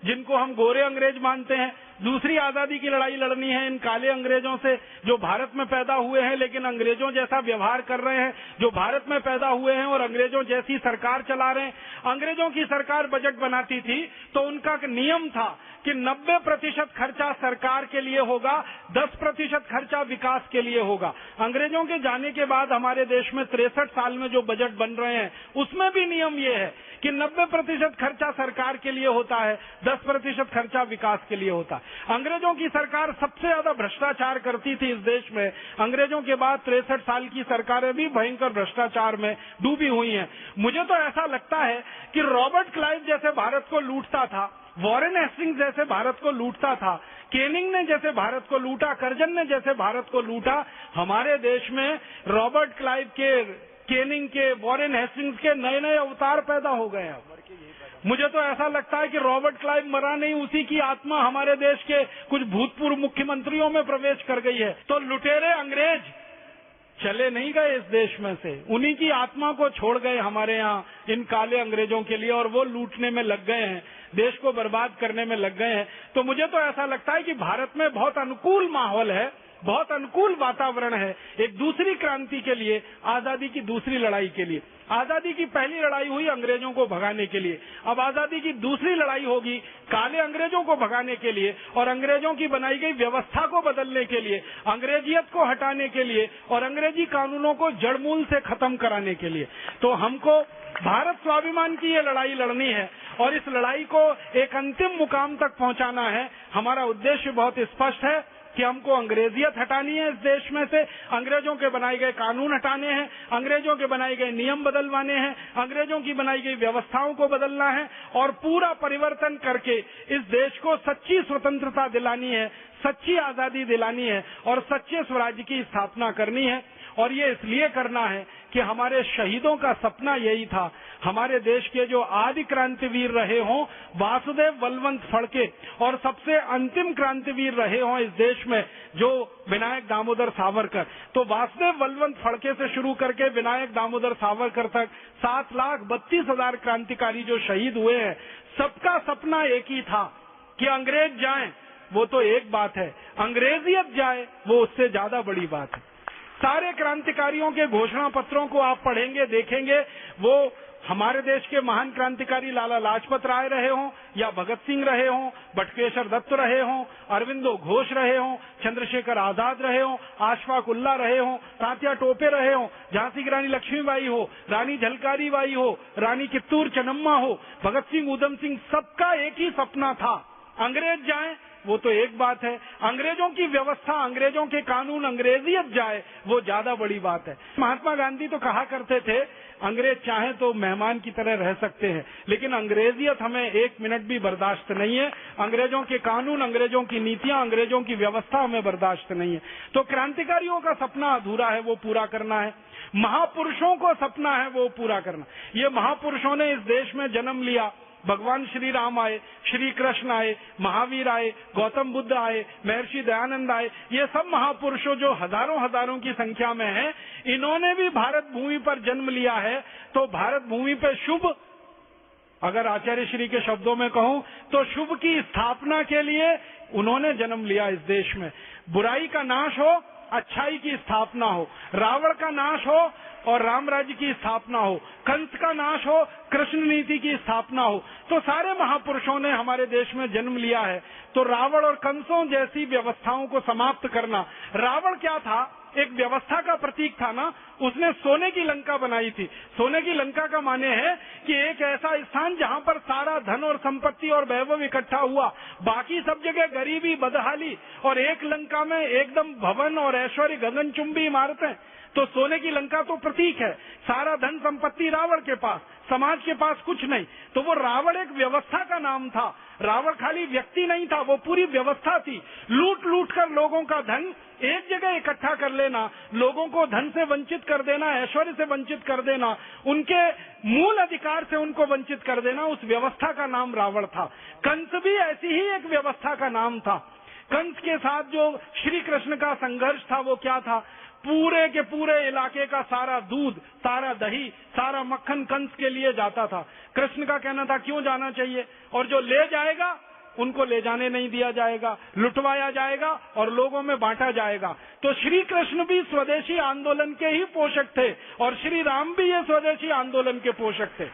जिनको हम गोरे अंग्रेज मानते हैं। दूसरी आजादी की लड़ाई लड़नी है इन काले अंग्रेजों से जो भारत में पैदा हुए हैं लेकिन अंग्रेजों जैसा व्यवहार कर रहे हैं, जो भारत में पैदा हुए हैं और अंग्रेजों जैसी सरकार चला रहे हैं। अंग्रेजों की सरकार बजट बनाती थी तो उनका नियम था कि 90% खर्चा सरकार के लिए होगा, 10% खर्चा विकास के लिए होगा। अंग्रेजों के जाने के बाद हमारे देश में 63 साल में जो बजट बन रहे हैं उसमें भी नियम ये है कि 90% खर्चा सरकार के लिए होता है, 10% खर्चा विकास के लिए होता है। अंग्रेजों की सरकार सबसे ज्यादा भ्रष्टाचार करती थी इस देश में। अंग्रेजों के बाद 63 साल की सरकारें भी भयंकर भ्रष्टाचार में डूबी हुई हैं। मुझे तो ऐसा लगता है कि रॉबर्ट क्लाइव जैसे भारत को लूटता था, वॉरेन हेस्टिंग्स जैसे भारत को लूटता था, केनिंग ने जैसे भारत को लूटा, कर्जन ने जैसे भारत को लूटा, हमारे देश में रॉबर्ट क्लाइव के, केनिंग के, वॉरेन हेस्टिंग्स के नए नए अवतार पैदा हो गए हैं। मुझे तो ऐसा लगता है कि रॉबर्ट क्लाइव मरा नहीं, उसी की आत्मा हमारे देश के कुछ भूतपूर्व मुख्यमंत्रियों में प्रवेश कर गई है। तो लुटेरे अंग्रेज चले नहीं गए इस देश में से, उन्हीं की आत्मा को छोड़ गए हमारे यहाँ इन काले अंग्रेजों के लिए, और वो लूटने में लग गए हैं, देश को बर्बाद करने में लग गए हैं। तो मुझे तो ऐसा लगता है कि भारत में बहुत अनुकूल माहौल है, बहुत अनुकूल वातावरण है एक दूसरी क्रांति के लिए, आजादी की दूसरी लड़ाई के लिए। आजादी की पहली लड़ाई हुई अंग्रेजों को भगाने के लिए, अब आजादी की दूसरी लड़ाई होगी काले अंग्रेजों को भगाने के लिए और अंग्रेजों की बनाई गई व्यवस्था को बदलने के लिए, अंग्रेजियत को हटाने के लिए और अंग्रेजी कानूनों को जड़मूल से खत्म कराने के लिए। तो हमको भारत स्वाभिमान की ये लड़ाई लड़नी है और इस लड़ाई को एक अंतिम मुकाम तक पहुंचाना है। हमारा उद्देश्य बहुत स्पष्ट है कि हमको अंग्रेजियत हटानी है इस देश में से, अंग्रेजों के बनाए गए कानून हटाने हैं, अंग्रेजों के बनाए गए नियम बदलवाने हैं, अंग्रेजों की बनाई गई व्यवस्थाओं को बदलना है और पूरा परिवर्तन करके इस देश को सच्ची स्वतंत्रता दिलानी है, सच्ची आजादी दिलानी है और सच्चे स्वराज्य की स्थापना करनी है। और ये इसलिए करना है कि हमारे शहीदों का सपना यही था। हमारे देश के जो आदि क्रांतिवीर रहे हों वासुदेव बलवंत फड़के, और सबसे अंतिम क्रांतिवीर रहे हों इस देश में जो विनायक दामोदर सावरकर। तो वासुदेव बलवंत फड़के से शुरू करके विनायक दामोदर सावरकर तक 7,32,000 क्रांतिकारी जो शहीद हुए हैं, सबका सपना एक ही था कि अंग्रेज जाएं, वो तो एक बात है, अंग्रेजियत जाए वो उससे ज्यादा बड़ी बात है। सारे क्रांतिकारियों के घोषणा पत्रों को आप पढ़ेंगे, देखेंगे, वो हमारे देश के महान क्रांतिकारी लाला लाजपत राय रहे हों या भगत सिंह रहे हों, बटुकेश्वर दत्त रहे हों, अरविंदो घोष रहे हों, चंद्रशेखर आजाद रहे हों, अशफाक उल्लाह रहे हों, तात्या टोपे रहे हों, झांसी की रानी लक्ष्मीबाई हो, रानी झलकारी बाई हो, रानी कित्तूर चन्नम्मा हो, भगत सिंह, ऊधम सिंह, सबका एक ही सपना था, अंग्रेज जाए वो तो एक बात है, अंग्रेजों की व्यवस्था, अंग्रेजों के कानून, अंग्रेजियत जाए वो ज्यादा बड़ी बात है। महात्मा गांधी तो कहा करते थे अंग्रेज चाहे तो मेहमान की तरह रह सकते हैं, लेकिन अंग्रेजियत हमें एक मिनट भी बर्दाश्त नहीं है। अंग्रेजों के कानून, अंग्रेजों की नीतियां, अंग्रेजों की व्यवस्था हमें बर्दाश्त नहीं है। तो क्रांतिकारियों का सपना अधूरा है, वो पूरा करना है। महापुरुषों को सपना है वो पूरा करना। ये महापुरुषों ने इस देश में जन्म लिया। भगवान श्री राम आए, श्री कृष्ण आए, महावीर आए, गौतम बुद्ध आए, महर्षि दयानंद आए, ये सब महापुरुषों जो हजारों हजारों की संख्या में हैं, इन्होंने भी भारत भूमि पर जन्म लिया है। तो भारत भूमि पर शुभ, अगर आचार्य श्री के शब्दों में कहूं तो शुभ की स्थापना के लिए उन्होंने जन्म लिया इस देश में। बुराई का नाश हो, अच्छाई की स्थापना हो, रावण का नाश हो और राम राज्य की स्थापना हो, कंस का नाश हो, कृष्ण नीति की स्थापना हो। तो सारे महापुरुषों ने हमारे देश में जन्म लिया है। तो रावण और कंसों जैसी व्यवस्थाओं को समाप्त करना। रावण क्या था? एक व्यवस्था का प्रतीक था ना, उसने सोने की लंका बनाई थी। सोने की लंका का माने है कि एक ऐसा स्थान जहां पर सारा धन और संपत्ति और वैभव इकट्ठा हुआ, बाकी सब जगह गरीबी, बदहाली, और एक लंका में एकदम भवन और ऐश्वर्य, गगनचुंबी इमारतें। तो सोने की लंका तो प्रतीक है, सारा धन संपत्ति रावण के पास, समाज के पास कुछ नहीं। तो वो रावण एक व्यवस्था का नाम था। रावण खाली व्यक्ति नहीं था, वो पूरी व्यवस्था थी। लूट लूट कर लोगों का धन एक जगह इकट्ठा कर लेना, लोगों को धन से वंचित कर देना, ऐश्वर्य से वंचित कर देना, उनके मूल अधिकार से उनको वंचित कर देना, उस व्यवस्था का नाम रावण था। कंस भी ऐसी ही एक व्यवस्था का नाम था। कंस के साथ जो श्री कृष्ण का संघर्ष था वो क्या था? पूरे के पूरे इलाके का सारा दूध, सारा दही, सारा मक्खन कंस के लिए जाता था। कृष्ण का कहना था क्यों जाना चाहिए, और जो ले जाएगा उनको ले जाने नहीं दिया जाएगा, लुटवाया जाएगा और लोगों में बांटा जाएगा। तो श्री कृष्ण भी स्वदेशी आंदोलन के ही पोषक थे और श्री राम भी ये स्वदेशी आंदोलन के पोषक थे।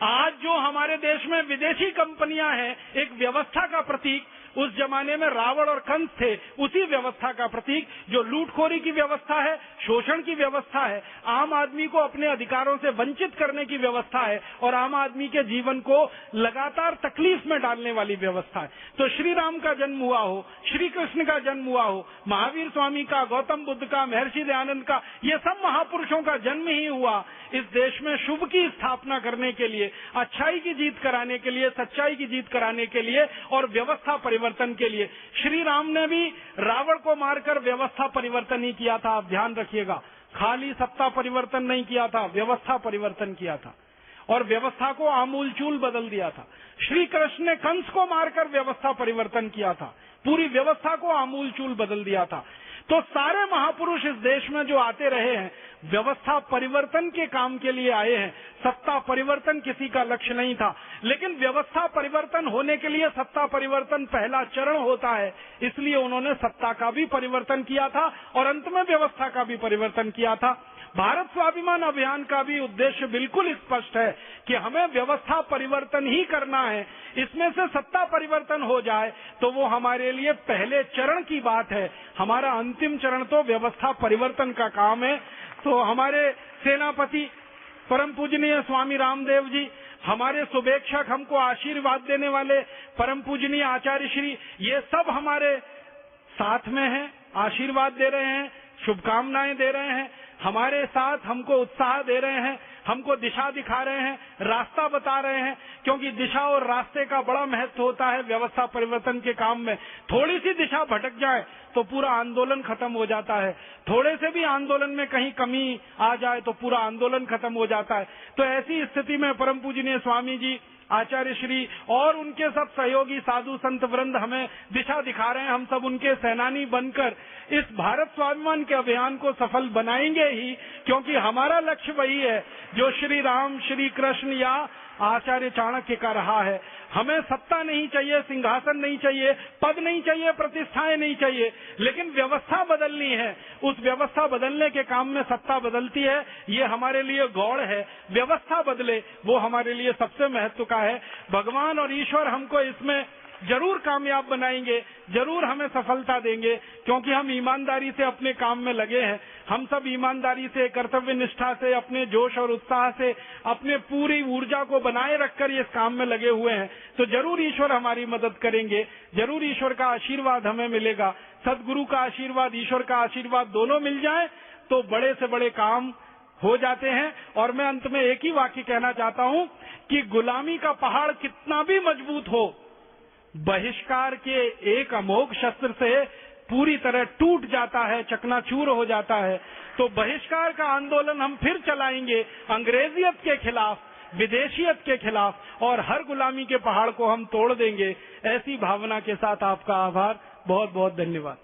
आज जो हमारे देश में विदेशी कंपनियां हैं, एक व्यवस्था का प्रतीक, उस जमाने में रावण और कंस थे उसी व्यवस्था का प्रतीक, जो लूटखोरी की व्यवस्था है, शोषण की व्यवस्था है, आम आदमी को अपने अधिकारों से वंचित करने की व्यवस्था है और आम आदमी के जीवन को लगातार तकलीफ में डालने वाली व्यवस्था है। तो श्री राम का जन्म हुआ हो, श्री कृष्ण का जन्म हुआ हो, महावीर स्वामी का, गौतम बुद्ध का, महर्षि दयानंद का, ये सब महापुरुषों का जन्म ही हुआ इस देश में शुभ की स्थापना करने के लिए, अच्छाई की जीत कराने के लिए, सच्चाई की जीत कराने के लिए और व्यवस्था परिवर्तन के लिए। श्री राम ने भी रावण को मारकर व्यवस्था परिवर्तन ही किया था। आप ध्यान रखिएगा, खाली सत्ता परिवर्तन नहीं किया था, व्यवस्था परिवर्तन किया था और व्यवस्था को आमूलचूल बदल दिया था। श्री कृष्ण ने कंस को मारकर व्यवस्था परिवर्तन किया था, पूरी व्यवस्था को आमूलचूल बदल दिया था। तो सारे महापुरुष इस देश में जो आते रहे हैं, व्यवस्था परिवर्तन के काम के लिए आए हैं। सत्ता परिवर्तन किसी का लक्ष्य नहीं था, लेकिन व्यवस्था परिवर्तन होने के लिए सत्ता परिवर्तन पहला चरण होता है, इसलिए उन्होंने सत्ता का भी परिवर्तन किया था और अंत में व्यवस्था का भी परिवर्तन किया था। भारत स्वाभिमान अभियान का भी उद्देश्य बिल्कुल स्पष्ट है कि हमें व्यवस्था परिवर्तन ही करना है। इसमें से सत्ता परिवर्तन हो जाए तो वो हमारे लिए पहले चरण की बात है, हमारा अंतिम चरण तो व्यवस्था परिवर्तन का काम है। तो हमारे सेनापति परम पूजनीय स्वामी रामदेव जी, हमारे शुभेच्छक, हमको आशीर्वाद देने वाले परम पूजनीय आचार्य श्री, ये सब हमारे साथ में हैं, आशीर्वाद दे रहे हैं, शुभकामनाएं दे रहे हैं, हमारे साथ हमको उत्साह दे रहे हैं, हमको दिशा दिखा रहे हैं, रास्ता बता रहे हैं, क्योंकि दिशा और रास्ते का बड़ा महत्व होता है व्यवस्था परिवर्तन के काम में। थोड़ी सी दिशा भटक जाए तो पूरा आंदोलन खत्म हो जाता है, थोड़े से भी आंदोलन में कहीं कमी आ जाए तो पूरा आंदोलन खत्म हो जाता है। तो ऐसी स्थिति में परम पूजनीय स्वामी जी, आचार्य श्री और उनके सब सहयोगी साधु संत वृंद हमें दिशा दिखा रहे हैं। हम सब उनके सेनानी बनकर इस भारत स्वाभिमान के अभियान को सफल बनाएंगे ही, क्योंकि हमारा लक्ष्य वही है जो श्री राम, श्री कृष्ण या आचार्य चाणक्य का रहा है। हमें सत्ता नहीं चाहिए, सिंहासन नहीं चाहिए, पद नहीं चाहिए, प्रतिष्ठाएं नहीं चाहिए, लेकिन व्यवस्था बदलनी है। उस व्यवस्था बदलने के काम में सत्ता बदलती है, ये हमारे लिए गौड़ है। व्यवस्था बदले, वो हमारे लिए सबसे महत्व का है। भगवान और ईश्वर हमको इसमें जरूर कामयाब बनाएंगे, जरूर हमें सफलता देंगे, क्योंकि हम ईमानदारी से अपने काम में लगे हैं। हम सब ईमानदारी से, कर्तव्य निष्ठा से, अपने जोश और उत्साह से, अपने पूरी ऊर्जा को बनाए रखकर इस काम में लगे हुए हैं। तो जरूर ईश्वर हमारी मदद करेंगे, जरूर ईश्वर का आशीर्वाद हमें मिलेगा। सदगुरु का आशीर्वाद, ईश्वर का आशीर्वाद दोनों मिल जाए तो बड़े से बड़े काम हो जाते हैं। और मैं अंत में एक ही वाक्य कहना चाहता हूं कि गुलामी का पहाड़ कितना भी मजबूत हो, बहिष्कार के एक अमोघ शस्त्र से पूरी तरह टूट जाता है, चकनाचूर हो जाता है। तो बहिष्कार का आंदोलन हम फिर चलाएंगे, अंग्रेजियत के खिलाफ, विदेशियत के खिलाफ, और हर गुलामी के पहाड़ को हम तोड़ देंगे। ऐसी भावना के साथ आपका आभार, बहुत बहुत धन्यवाद।